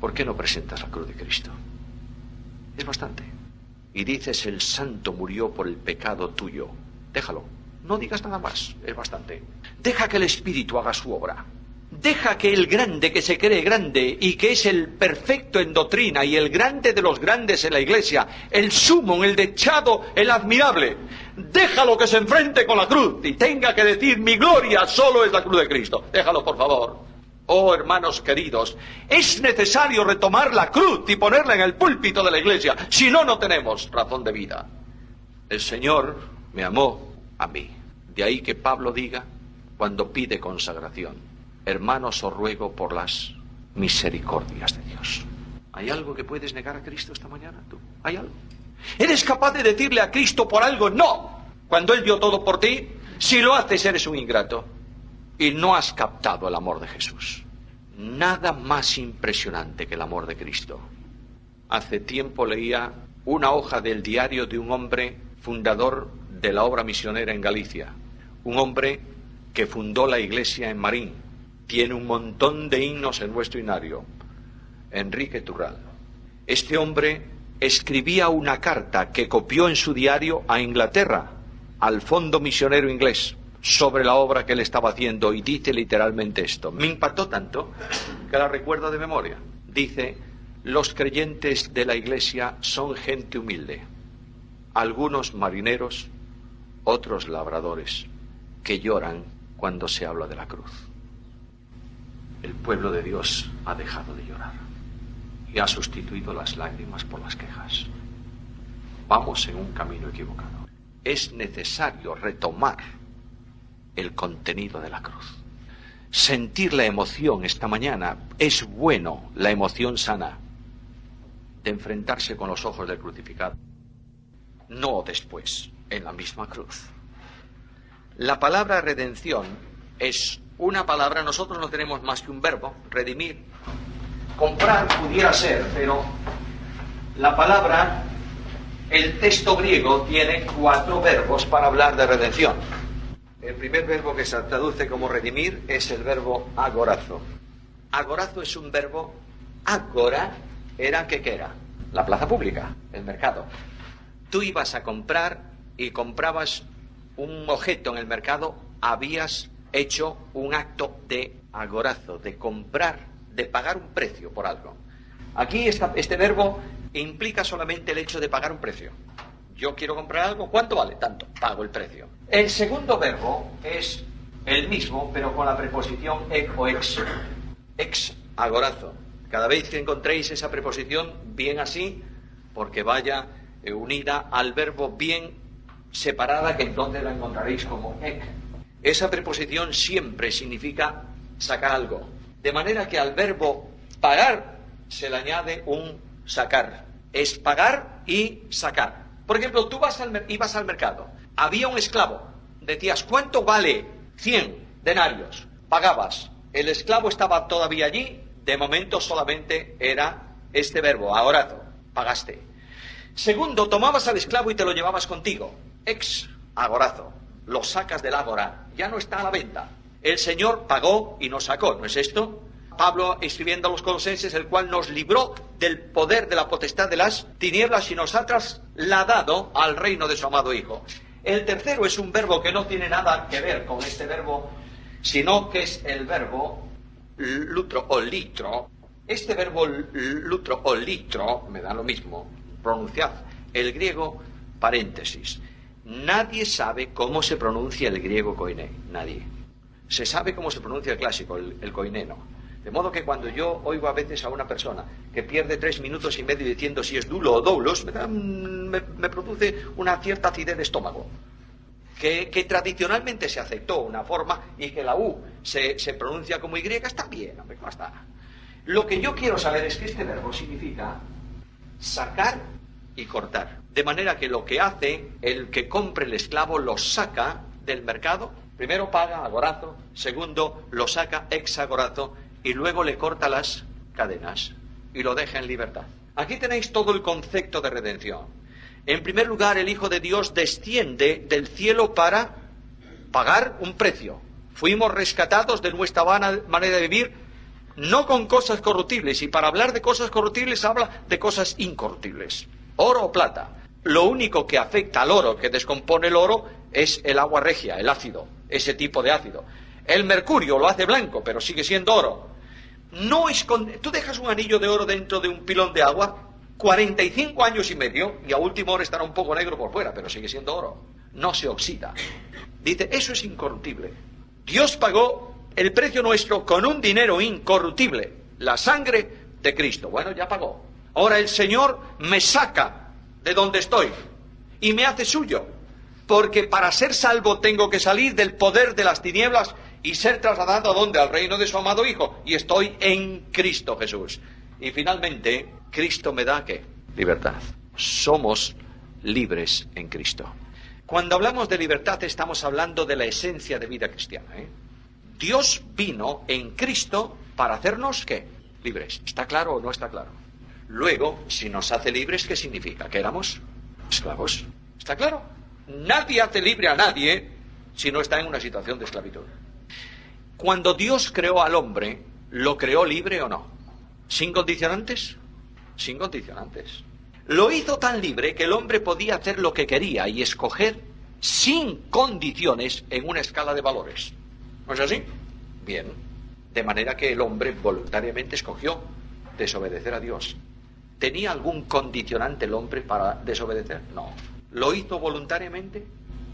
¿Por qué no presentas la cruz de Cristo? Es bastante. Y dices, el santo murió por el pecado tuyo. Déjalo, no digas nada más, es bastante. Deja que el Espíritu haga su obra. Deja que el grande, que se cree grande y que es el perfecto en doctrina y el grande de los grandes en la iglesia, el sumo, el dechado, el admirable, déjalo que se enfrente con la cruz y tenga que decir, mi gloria solo es la cruz de Cristo. Déjalo, por favor. Oh, hermanos queridos, es necesario retomar la cruz y ponerla en el púlpito de la iglesia, si no, no tenemos razón de vida. El Señor me amó a mí. De ahí que Pablo diga, cuando pide consagración, hermanos, os ruego por las misericordias de Dios. ¿Hay algo que puedes negar a Cristo esta mañana? ¿Tú? ¿Hay algo? ¿Eres capaz de decirle a Cristo por algo no, cuando Él dio todo por ti? Si lo haces, eres un ingrato y no has captado el amor de Jesús. Nada más impresionante que el amor de Cristo. Hace tiempo leía una hoja del diario de un hombre fundador de la obra misionera en Galicia, un hombre que fundó la iglesia en Marín. Tiene un montón de himnos en nuestro himnario, Enrique Turral. Este hombre escribía una carta que copió en su diario a Inglaterra, al Fondo Misionero Inglés, sobre la obra que él estaba haciendo, y dice literalmente esto. Me impactó tanto que la recuerdo de memoria. Dice, los creyentes de la iglesia son gente humilde, algunos marineros, otros labradores, que lloran cuando se habla de la cruz. El pueblo de Dios ha dejado de llorar y ha sustituido las lágrimas por las quejas. Vamos en un camino equivocado. Es necesario retomar el contenido de la cruz. Sentir la emoción esta mañana. Es bueno, la emoción sana, de enfrentarse con los ojos del crucificado. No después, en la misma cruz. La palabra redención es una palabra, nosotros no tenemos más que un verbo, redimir. Comprar pudiera ser, pero la palabra, el texto griego tiene 4 verbos para hablar de redención. El primer verbo que se traduce como redimir es el verbo agorazo. Agorazo es un verbo, agora era, ¿qué era? La plaza pública, el mercado. Tú ibas a comprar y comprabas un objeto en el mercado, habías hecho un acto de agorazo, de comprar, de pagar un precio por algo. Aquí este verbo implica solamente el hecho de pagar un precio. Yo quiero comprar algo, ¿cuánto vale? Tanto, pago el precio. El segundo verbo es el mismo, pero con la preposición ec o ex. Ex, agorazo. Cada vez que encontréis esa preposición, bien así, porque vaya unida al verbo bien separada, que entonces la encontraréis como ec. Esa preposición siempre significa sacar algo. De manera que al verbo pagar se le añade un sacar. Es pagar y sacar. Por ejemplo, tú ibas al mercado. Había un esclavo. Decías, ¿cuánto vale? 100 denarios. Pagabas. El esclavo estaba todavía allí. De momento solamente era este verbo, agorazo. Pagaste. Segundo, tomabas al esclavo y te lo llevabas contigo. Ex, agorazo. Lo sacas del ágora, ya no está a la venta. El Señor pagó y nos sacó, ¿no es esto? Pablo escribiendo a los colosenses, el cual nos libró del poder de la potestad de las tinieblas y nos ha trasladado al reino de su amado Hijo. El tercero es un verbo que no tiene nada que ver con este verbo, sino que es el verbo lutro o litro. Este verbo lutro o litro, me da lo mismo, pronunciad el griego paréntesis. Nadie sabe cómo se pronuncia el griego koiné, nadie. Se sabe cómo se pronuncia el clásico, el koiné no. De modo que cuando yo oigo a veces a una persona que pierde 3 minutos y medio diciendo si es dulo o doulos, me produce una cierta acidez de estómago. Que tradicionalmente se aceptó una forma y que la U se pronuncia como Y, está bien, hombre, ¿cómo está? Lo que yo quiero saber es que este verbo significa sacar y cortar. De manera que lo que hace el que compre el esclavo lo saca del mercado. Primero paga agorazo, segundo lo saca ex agorazo y luego le corta las cadenas y lo deja en libertad. Aquí tenéis todo el concepto de redención. En primer lugar, el Hijo de Dios desciende del cielo para pagar un precio. Fuimos rescatados de nuestra vana manera de vivir, no con cosas corruptibles, y para hablar de cosas corruptibles habla de cosas incorruptibles. Oro o plata. Lo único que afecta al oro, que descompone el oro, es el agua regia, el ácido, ese tipo de ácido. El mercurio lo hace blanco, pero sigue siendo oro. Tú dejas un anillo de oro dentro de un pilón de agua, 45 años y medio, y a última hora estará un poco negro por fuera, pero sigue siendo oro. No se oxida. Dice, eso es incorruptible. Dios pagó el precio nuestro con un dinero incorruptible, la sangre de Cristo. Bueno, ya pagó. Ahora el Señor me saca de donde estoy y me hace suyo, porque para ser salvo tengo que salir del poder de las tinieblas y ser trasladado ¿a dónde? Al reino de su amado Hijo, y estoy en Cristo Jesús. Y finalmente, Cristo me da ¿qué? Libertad. Somos libres en Cristo. Cuando hablamos de libertad estamos hablando de la esencia de vida cristiana, Dios vino en Cristo para hacernos ¿qué? Libres. ¿Está claro o no está claro? Luego, si nos hace libres, ¿qué significa? ¿Que éramos esclavos? ¿Está claro? Nadie hace libre a nadie si no está en una situación de esclavitud. Cuando Dios creó al hombre, ¿lo creó libre o no? ¿Sin condicionantes? Sin condicionantes. Lo hizo tan libre que el hombre podía hacer lo que quería y escoger sin condiciones en una escala de valores. ¿No es así? Bien. De manera que el hombre voluntariamente escogió desobedecer a Dios. ¿Tenía algún condicionante el hombre para desobedecer? No. ¿Lo hizo voluntariamente?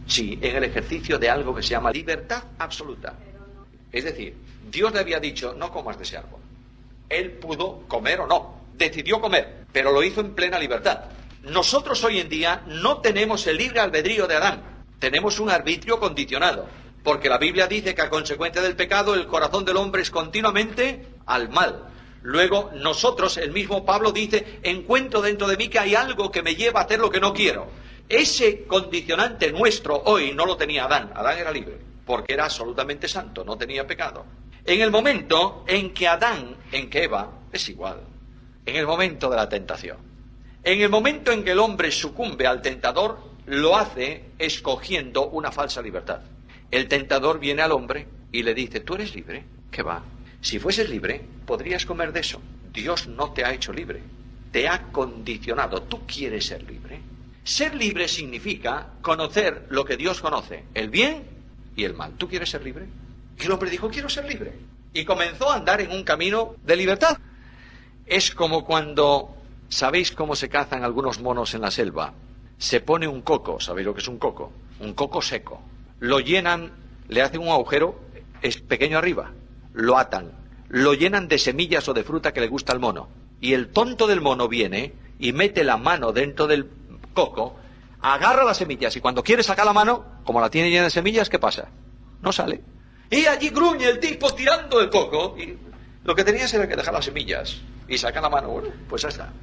Sí, en el ejercicio de algo que se llama libertad absoluta. Es decir, Dios le había dicho, no comas de ese árbol. Él pudo comer o no. Decidió comer, pero lo hizo en plena libertad. Nosotros hoy en día no tenemos el libre albedrío de Adán. Tenemos un arbitrio condicionado. Porque la Biblia dice que a consecuencia del pecado el corazón del hombre es continuamente al mal. Luego nosotros, el mismo Pablo dice, encuentro dentro de mí que hay algo que me lleva a hacer lo que no quiero. Ese condicionante nuestro hoy no lo tenía Adán. Adán era libre, porque era absolutamente santo, no tenía pecado. En el momento en que Eva, es igual, en el momento de la tentación, en el momento en que el hombre sucumbe al tentador, lo hace escogiendo una falsa libertad. El tentador viene al hombre y le dice, ¿tú eres libre? ¿Qué va? Si fueses libre, podrías comer de eso. Dios no te ha hecho libre, te ha condicionado. ¿Tú quieres ser libre? Ser libre significa conocer lo que Dios conoce, el bien y el mal. ¿Tú quieres ser libre? Y el hombre dijo, quiero ser libre. Y comenzó a andar en un camino de libertad. Es como cuando, ¿sabéis cómo se cazan algunos monos en la selva? Se pone un coco, ¿sabéis lo que es un coco? Un coco seco. Lo llenan, le hacen un agujero, es pequeño arriba, lo atan, lo llenan de semillas o de fruta que le gusta al mono. Y el tonto del mono viene y mete la mano dentro del coco, agarra las semillas y cuando quiere sacar la mano, como la tiene llena de semillas, ¿qué pasa? No sale. Y allí gruñe el tipo tirando el coco y lo que tenías era que dejar las semillas y sacar la mano. Bueno, pues ya está.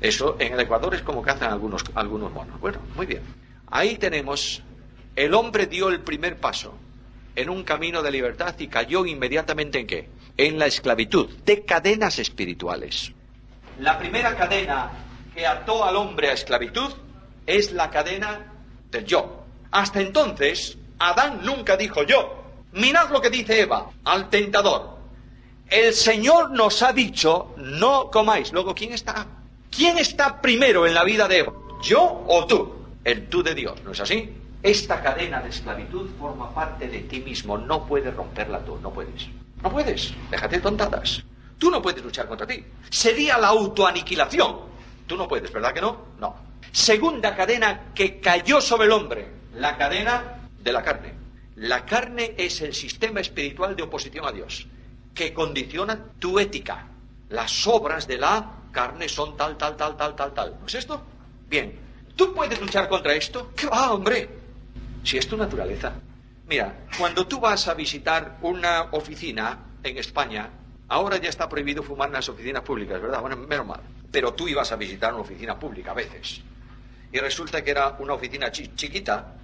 Eso en el Ecuador es como cazan algunos monos. Bueno, muy bien. Ahí tenemos, el hombre dio el primer paso en un camino de libertad y cayó inmediatamente ¿en qué? En la esclavitud, de cadenas espirituales. La primera cadena que ató al hombre a esclavitud es la cadena del yo. Hasta entonces, Adán nunca dijo yo. Mirad lo que dice Eva al tentador. El Señor nos ha dicho, no comáis. Luego, ¿quién está? ¿Quién está primero en la vida de Eva? ¿Yo o tú? El tú de Dios, ¿no es así? Esta cadena de esclavitud forma parte de ti mismo. No puedes romperla tú, no puedes. No puedes, déjate tontadas. Tú no puedes luchar contra ti. Sería la autoaniquilación. Tú no puedes, ¿verdad que no? No. Segunda cadena que cayó sobre el hombre, la cadena de la carne. La carne es el sistema espiritual de oposición a Dios. que condicionan tu ética. Las obras de la carne son tal. ¿No es esto? Bien. ¿Tú puedes luchar contra esto? ¿Qué va, hombre? Si es tu naturaleza. Mira, cuando tú vas a visitar una oficina en España, ahora ya está prohibido fumar en las oficinas públicas, ¿verdad? Bueno, menos mal. Pero tú ibas a visitar una oficina pública a veces. Y resulta que era una oficina chiquita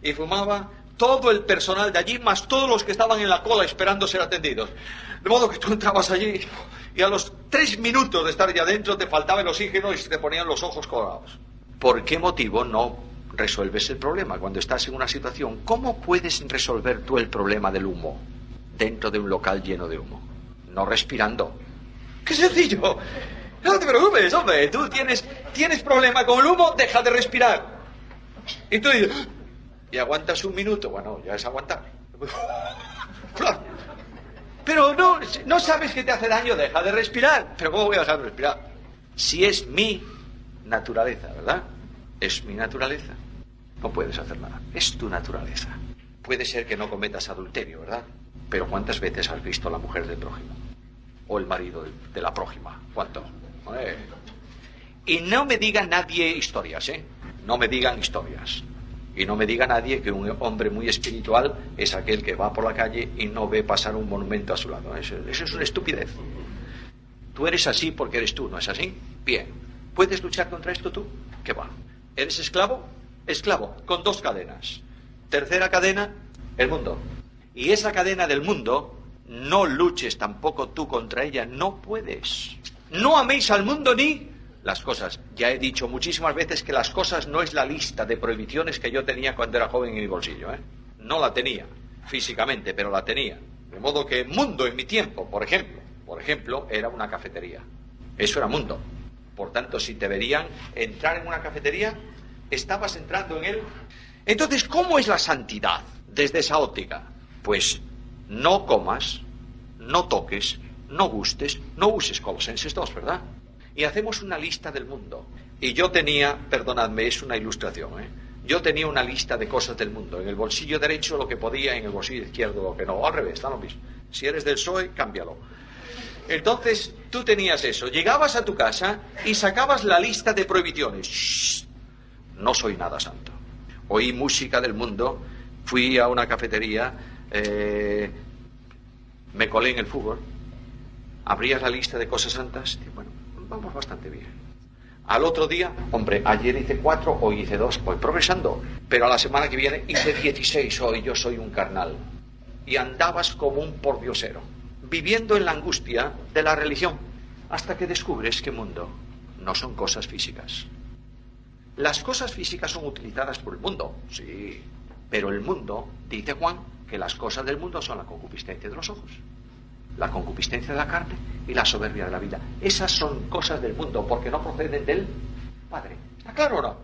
y fumaba todo el personal de allí, más todos los que estaban en la cola esperando ser atendidos. De modo que tú entrabas allí y a los 3 minutos de estar ya dentro te faltaba el oxígeno y se te ponían los ojos colorados. ¿Por qué motivo no resuelves el problema cuando estás en una situación? ¿Cómo puedes resolver tú el problema del humo dentro de un local lleno de humo? No respirando. ¡Qué sencillo! No te preocupes, hombre. Tú tienes problema con el humo, deja de respirar. Y tú dices... ¿Y aguantas 1 minuto? Bueno, ya es aguantar. Claro. Pero no sabes que te hace daño, deja de respirar. ¿Pero cómo voy a dejar de respirar? Si es mi naturaleza, ¿verdad? Es mi naturaleza. No puedes hacer nada. Es tu naturaleza. Puede ser que no cometas adulterio, ¿verdad? Pero ¿cuántas veces has visto a la mujer del prójimo? O el marido de la prójima. ¿Cuánto? Y no me diga nadie historias, ¿eh? No me digan historias. Y no me diga nadie que un hombre muy espiritual es aquel que va por la calle y no ve pasar un monumento a su lado. Eso es una estupidez. Tú eres así porque eres tú, ¿no es así? Bien. ¿Puedes luchar contra esto tú? ¿Qué va? ¿Eres esclavo? Esclavo, con 2 cadenas. Tercera cadena, el mundo. Y esa cadena del mundo, no luches tampoco tú contra ella, no puedes. No améis al mundo ni... las cosas. Ya he dicho muchísimas veces que las cosas no es la lista de prohibiciones que yo tenía cuando era joven en mi bolsillo, ¿eh? No la tenía físicamente, pero la tenía. De modo que mundo en mi tiempo, por ejemplo, era una cafetería. Eso era mundo. Por tanto, si te verían entrar en una cafetería, estabas entrando en él. Entonces, ¿cómo es la santidad desde esa óptica? Pues no comas, no toques, no gustes, no uses Colosenses 2, ¿verdad? Y hacemos una lista del mundo. Y yo tenía, perdonadme, es una ilustración, yo tenía una lista de cosas del mundo. En el bolsillo derecho lo que podía, en el bolsillo izquierdo lo que no. Al revés, está lo mismo. Si eres del PSOE, cámbialo. Entonces, tú tenías eso. Llegabas a tu casa y sacabas la lista de prohibiciones. Shh, no soy nada santo. Oí música del mundo, fui a una cafetería, me colé en el fútbol. Abrías la lista de cosas santas y bueno, vamos bastante bien. Al otro día, hombre, ayer hice 4, hoy hice 2, voy progresando. Pero a la semana que viene hice 16, hoy yo soy un carnal. Y andabas como un pordiosero, viviendo en la angustia de la religión, hasta que descubres que mundo no son cosas físicas. Las cosas físicas son utilizadas por el mundo, sí, pero el mundo, dice Juan, que las cosas del mundo son la concupiscencia de los ojos, la concupiscencia de la carne y la soberbia de la vida. Esas son cosas del mundo porque no proceden del Padre. ¿Está claro o no?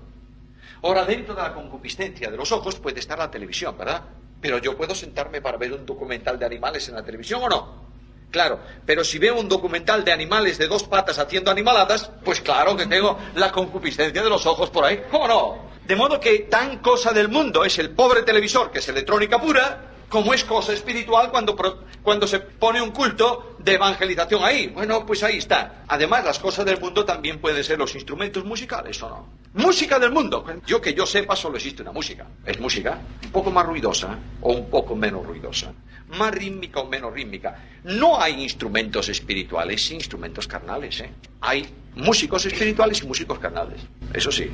Ahora, dentro de la concupiscencia de los ojos puede estar la televisión, ¿verdad? Pero yo puedo sentarme para ver un documental de animales en la televisión o no. Claro, pero si veo un documental de animales de 2 patas haciendo animaladas, pues claro que tengo la concupiscencia de los ojos por ahí. ¿Cómo no? De modo que tan cosa del mundo es el pobre televisor, que es electrónica pura, como es cosa espiritual cuando se pone un culto de evangelización ahí. Bueno, pues ahí está. Además, las cosas del mundo también pueden ser los instrumentos musicales, ¿o no? Música del mundo. Que yo sepa, solo existe una música. Es música un poco más ruidosa o un poco menos ruidosa. Más rítmica o menos rítmica. No hay instrumentos espirituales y instrumentos carnales, ¿eh? Hay músicos espirituales y músicos carnales. Eso sí.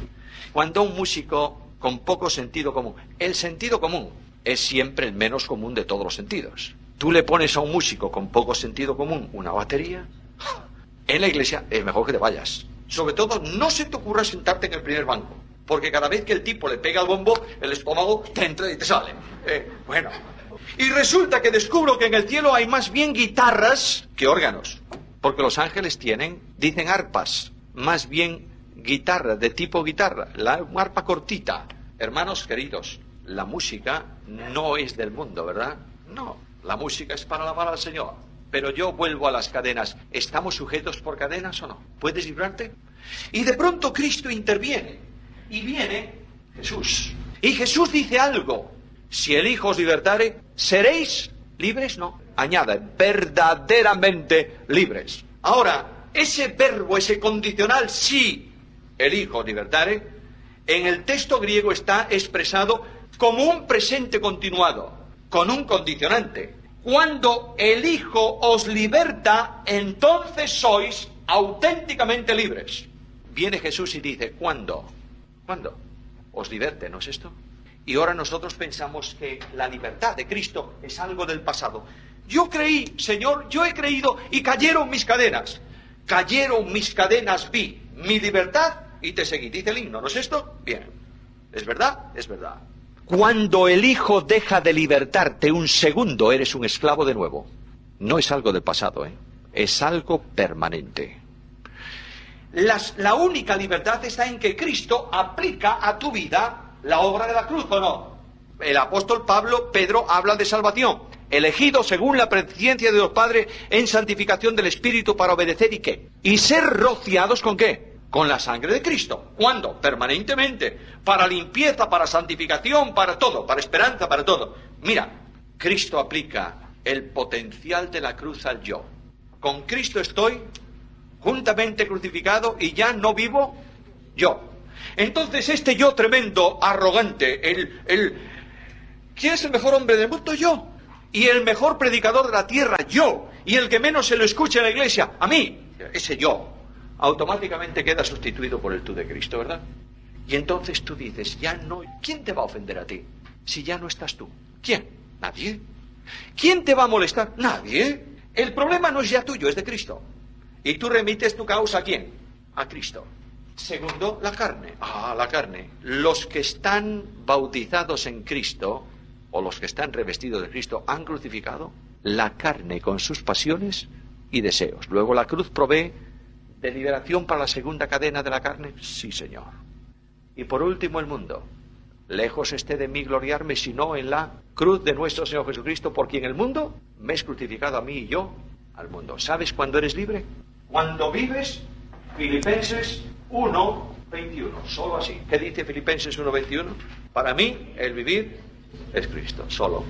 Cuando un músico con poco sentido común, el sentido común es siempre el menos común de todos los sentidos. Tú le pones a un músico con poco sentido común una batería, en la iglesia es mejor que te vayas. Sobre todo, no se te ocurra sentarte en el primer banco, porque cada vez que el tipo le pega al bombo, el estómago te entra y te sale. Bueno, y resulta que descubro que en el cielo hay más bien guitarras que órganos, porque los ángeles dicen arpas, más bien guitarra, de tipo guitarra, una arpa cortita. Hermanos queridos, la música no es del mundo, ¿verdad? No, la música es para alabar al Señor. Pero yo vuelvo a las cadenas. ¿Estamos sujetos por cadenas o no? ¿Puedes librarte? Y de pronto Cristo interviene. Y viene Jesús. Y Jesús dice algo. Si el Hijo os libertare, ¿seréis libres? No. añade, verdaderamente libres. Ahora, ese verbo, ese condicional, si el Hijo libertare, en el texto griego está expresado como un presente continuado, con un condicionante. Cuando el Hijo os liberta, entonces sois auténticamente libres. Viene Jesús y dice, ¿cuándo? ¿Cuándo? Os liberte, ¿no es esto? Y ahora nosotros pensamos que la libertad de Cristo es algo del pasado. Yo creí, Señor, yo he creído y cayeron mis cadenas. Cayeron mis cadenas, vi mi libertad y te seguí. Dice el himno, ¿no es esto? Bien. ¿Es verdad? Es verdad. Cuando el Hijo deja de libertarte un segundo, eres un esclavo de nuevo. No es algo del pasado, es algo permanente. La única libertad está en que Cristo aplica a tu vida la obra de la cruz, ¿o no? El apóstol Pedro habla de salvación, elegido según la presciencia de Dios Padre en santificación del Espíritu para obedecer y ¿qué? Y ser rociados ¿con qué? Con la sangre de Cristo. ¿Cuándo? Permanentemente. Para limpieza, para santificación, para todo, para esperanza, para todo. Mira, Cristo aplica el potencial de la cruz al yo. Con Cristo estoy juntamente crucificado y ya no vivo yo. Entonces este yo tremendo, arrogante, ¿quién es el mejor hombre del mundo? Yo. Y el mejor predicador de la tierra, yo. Y el que menos se lo escucha en la iglesia, a mí. Ese yo automáticamente queda sustituido por el tú de Cristo, ¿verdad? Y entonces tú dices, ya no, ¿quién te va a ofender a ti? Si ya no estás tú. ¿Quién? Nadie. ¿Quién te va a molestar? Nadie. El problema no es ya tuyo, es de Cristo. Y tú remites tu causa ¿a quién? A Cristo. Segundo, la carne. La carne. Los que están bautizados en Cristo, o los que están revestidos de Cristo, han crucificado la carne con sus pasiones y deseos. Luego la cruz provee de liberación para la segunda cadena de la carne. Sí, Señor. Y por último, el mundo. Lejos esté de mí gloriarme, sino en la cruz de nuestro Señor Jesucristo, por quien el mundo me es crucificado a mí y yo al mundo. ¿Sabes cuándo eres libre? Cuando vives, Filipenses 1:21, solo así. ¿Qué dice Filipenses 1:21? Para mí, el vivir es Cristo, solo.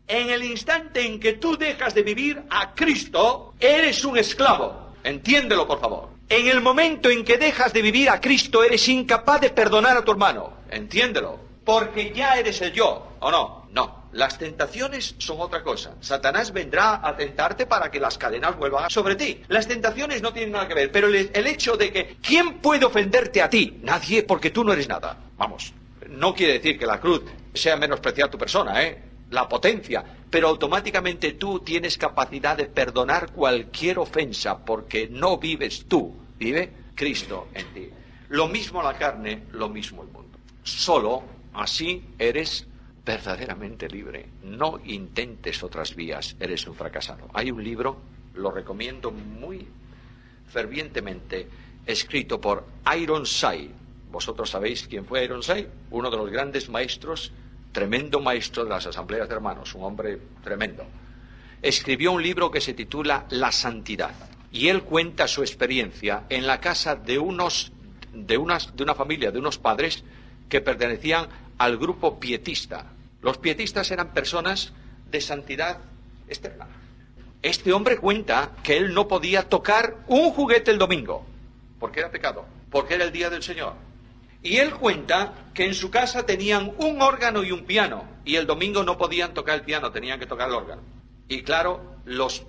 En el instante en que tú dejas de vivir a Cristo, eres un esclavo. Entiéndelo, por favor. En el momento en que dejas de vivir a Cristo, eres incapaz de perdonar a tu hermano. Entiéndelo. Porque ya eres el yo, ¿o no? No. Las tentaciones son otra cosa. Satanás vendrá a tentarte para que las cadenas vuelvan sobre ti. Las tentaciones no tienen nada que ver, pero el hecho de que ¿quién puede ofenderte a ti? Nadie, porque tú no eres nada. Vamos, no quiere decir que la cruz sea menospreciar tu persona, la potencia, pero automáticamente tú tienes capacidad de perdonar cualquier ofensa porque no vives tú, vive Cristo en ti. Lo mismo la carne, lo mismo el mundo. Solo así eres verdaderamente libre. No intentes otras vías, eres un fracasado. Hay un libro, lo recomiendo muy fervientemente, escrito por Ironside. Vosotros sabéis quién fue Ironside, uno de los grandes maestros, tremendo maestro de las asambleas de hermanos, un hombre tremendo. Escribió un libro que se titula La Santidad, y él cuenta su experiencia en la casa de una familia, de unos padres que pertenecían al grupo pietista. Los pietistas eran personas de santidad externa. Este hombre cuenta que él no podía tocar un juguete el domingo, porque era pecado, porque era el día del Señor. Y él cuenta que en su casa tenían un órgano y un piano, y el domingo no podían tocar el piano, tenían que tocar el órgano. Y claro,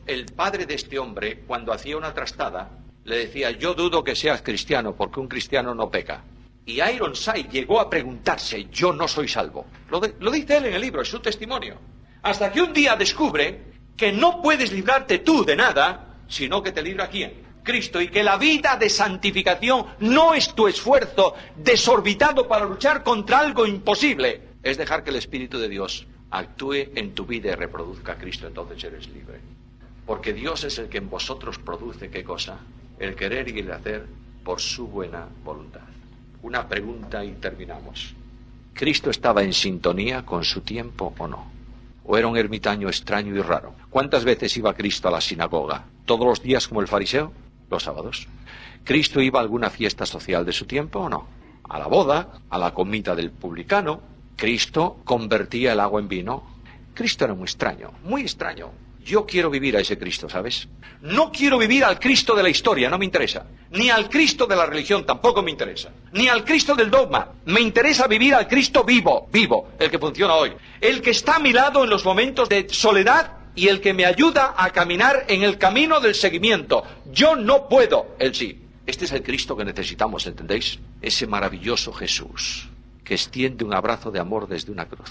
el padre de este hombre, cuando hacía una trastada, le decía, yo dudo que seas cristiano, porque un cristiano no peca. Y Ironside llegó a preguntarse, yo no soy salvo. Lo dice él en el libro, es su testimonio. Hasta que un día descubre que no puedes librarte tú de nada, sino que te libra ¿quién? Cristo. Y que la vida de santificación no es tu esfuerzo desorbitado para luchar contra algo imposible. Es dejar que el Espíritu de Dios actúe en tu vida y reproduzca a Cristo, entonces eres libre. Porque Dios es el que en vosotros produce, ¿qué cosa? El querer y el hacer por su buena voluntad. Una pregunta y terminamos. ¿Cristo estaba en sintonía con su tiempo o no? ¿O era un ermitaño extraño y raro? ¿Cuántas veces iba Cristo a la sinagoga? ¿Todos los días como el fariseo? Los sábados. ¿Cristo iba a alguna fiesta social de su tiempo o no? A la boda, a la comida del publicano. ¿Cristo convertía el agua en vino? Cristo era muy extraño, muy extraño. Yo quiero vivir a ese Cristo, ¿sabes? No quiero vivir al Cristo de la historia, no me interesa. Ni al Cristo de la religión, tampoco me interesa. Ni al Cristo del dogma. Me interesa vivir al Cristo vivo, el que funciona hoy. El que está a mi lado en los momentos de soledad y el que me ayuda a caminar en el camino del seguimiento. Yo no puedo, él sí. Este es el Cristo que necesitamos, ¿entendéis? Ese maravilloso Jesús que extiende un abrazo de amor desde una cruz,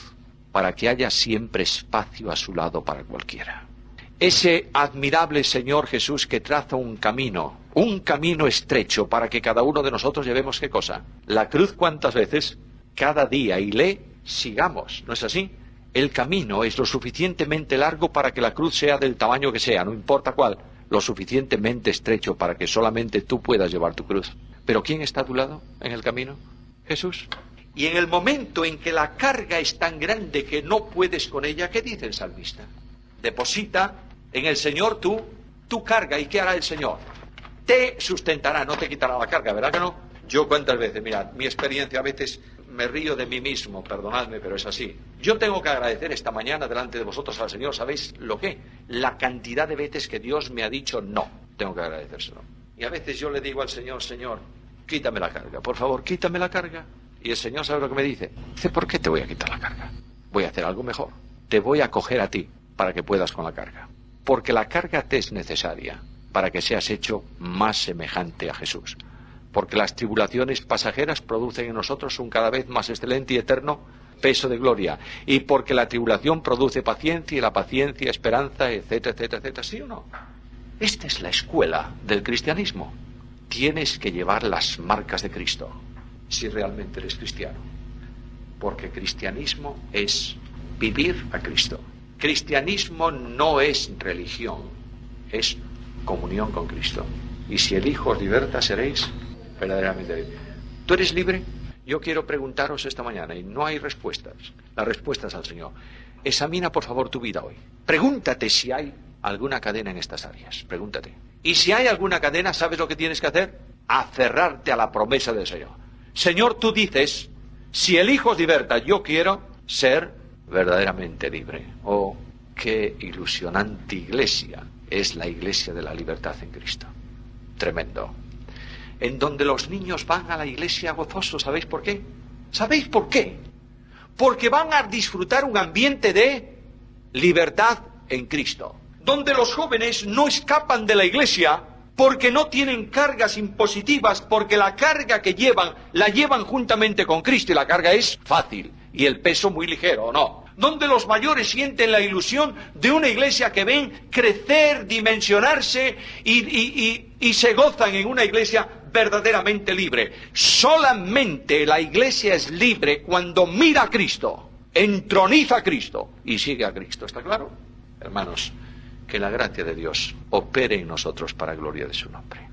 para que haya siempre espacio a su lado para cualquiera. Ese admirable Señor Jesús que traza un camino estrecho para que cada uno de nosotros llevemos, ¿qué cosa? La cruz, ¿cuántas veces? Cada día, y le sigamos, ¿no es así? El camino es lo suficientemente largo para que la cruz sea del tamaño que sea, no importa cuál, lo suficientemente estrecho para que solamente tú puedas llevar tu cruz. ¿Pero quién está a tu lado en el camino? Jesús. Y en el momento en que la carga es tan grande que no puedes con ella, ¿qué dice el salmista? Deposita en el Señor tu carga. ¿Y qué hará el Señor? Te sustentará, no te quitará la carga, ¿verdad que no? Yo cuántas veces, mirad, mi experiencia a veces me río de mí mismo, perdonadme, pero es así. Yo tengo que agradecer esta mañana delante de vosotros al Señor, ¿sabéis lo que? La cantidad de veces que Dios me ha dicho no, tengo que agradecérselo. Y a veces yo le digo al Señor, Señor, quítame la carga, por favor, quítame la carga. Y el Señor sabe lo que me dice. Dice, ¿por qué te voy a quitar la carga? Voy a hacer algo mejor. Te voy a coger a ti para que puedas con la carga. Porque la carga te es necesaria para que seas hecho más semejante a Jesús. Porque las tribulaciones pasajeras producen en nosotros un cada vez más excelente y eterno peso de gloria. Y porque la tribulación produce paciencia y la paciencia esperanza, etcétera, etcétera, etcétera. ¿Sí o no? Esta es la escuela del cristianismo. Tienes que llevar las marcas de Cristo si realmente eres cristiano. Porque cristianismo es vivir a Cristo. Cristianismo no es religión, es comunión con Cristo. Y si el Hijo os liberta, seréis verdaderamente libres. ¿Tú eres libre? Yo quiero preguntaros esta mañana, y no hay respuestas. La respuesta es al Señor. Examina, por favor, tu vida hoy. Pregúntate si hay alguna cadena en estas áreas. Pregúntate. Y si hay alguna cadena, ¿sabes lo que tienes que hacer? Aferrarte a la promesa del Señor. Señor, tú dices, si el Hijo os liberta, yo quiero ser verdaderamente libre. Oh, qué ilusionante iglesia es la iglesia de la libertad en Cristo. Tremendo. En donde los niños van a la iglesia gozosos. ¿Sabéis por qué? ¿Sabéis por qué? Porque van a disfrutar un ambiente de libertad en Cristo. Donde los jóvenes no escapan de la iglesia porque no tienen cargas impositivas, porque la carga que llevan, la llevan juntamente con Cristo y la carga es fácil y el peso muy ligero, ¿o no? Donde los mayores sienten la ilusión de una iglesia que ven crecer, dimensionarse y se gozan en una iglesia verdaderamente libre. Solamente la iglesia es libre cuando mira a Cristo, entroniza a Cristo y sigue a Cristo. ¿Está claro? Hermanos, que la gracia de Dios opere en nosotros para gloria de su nombre.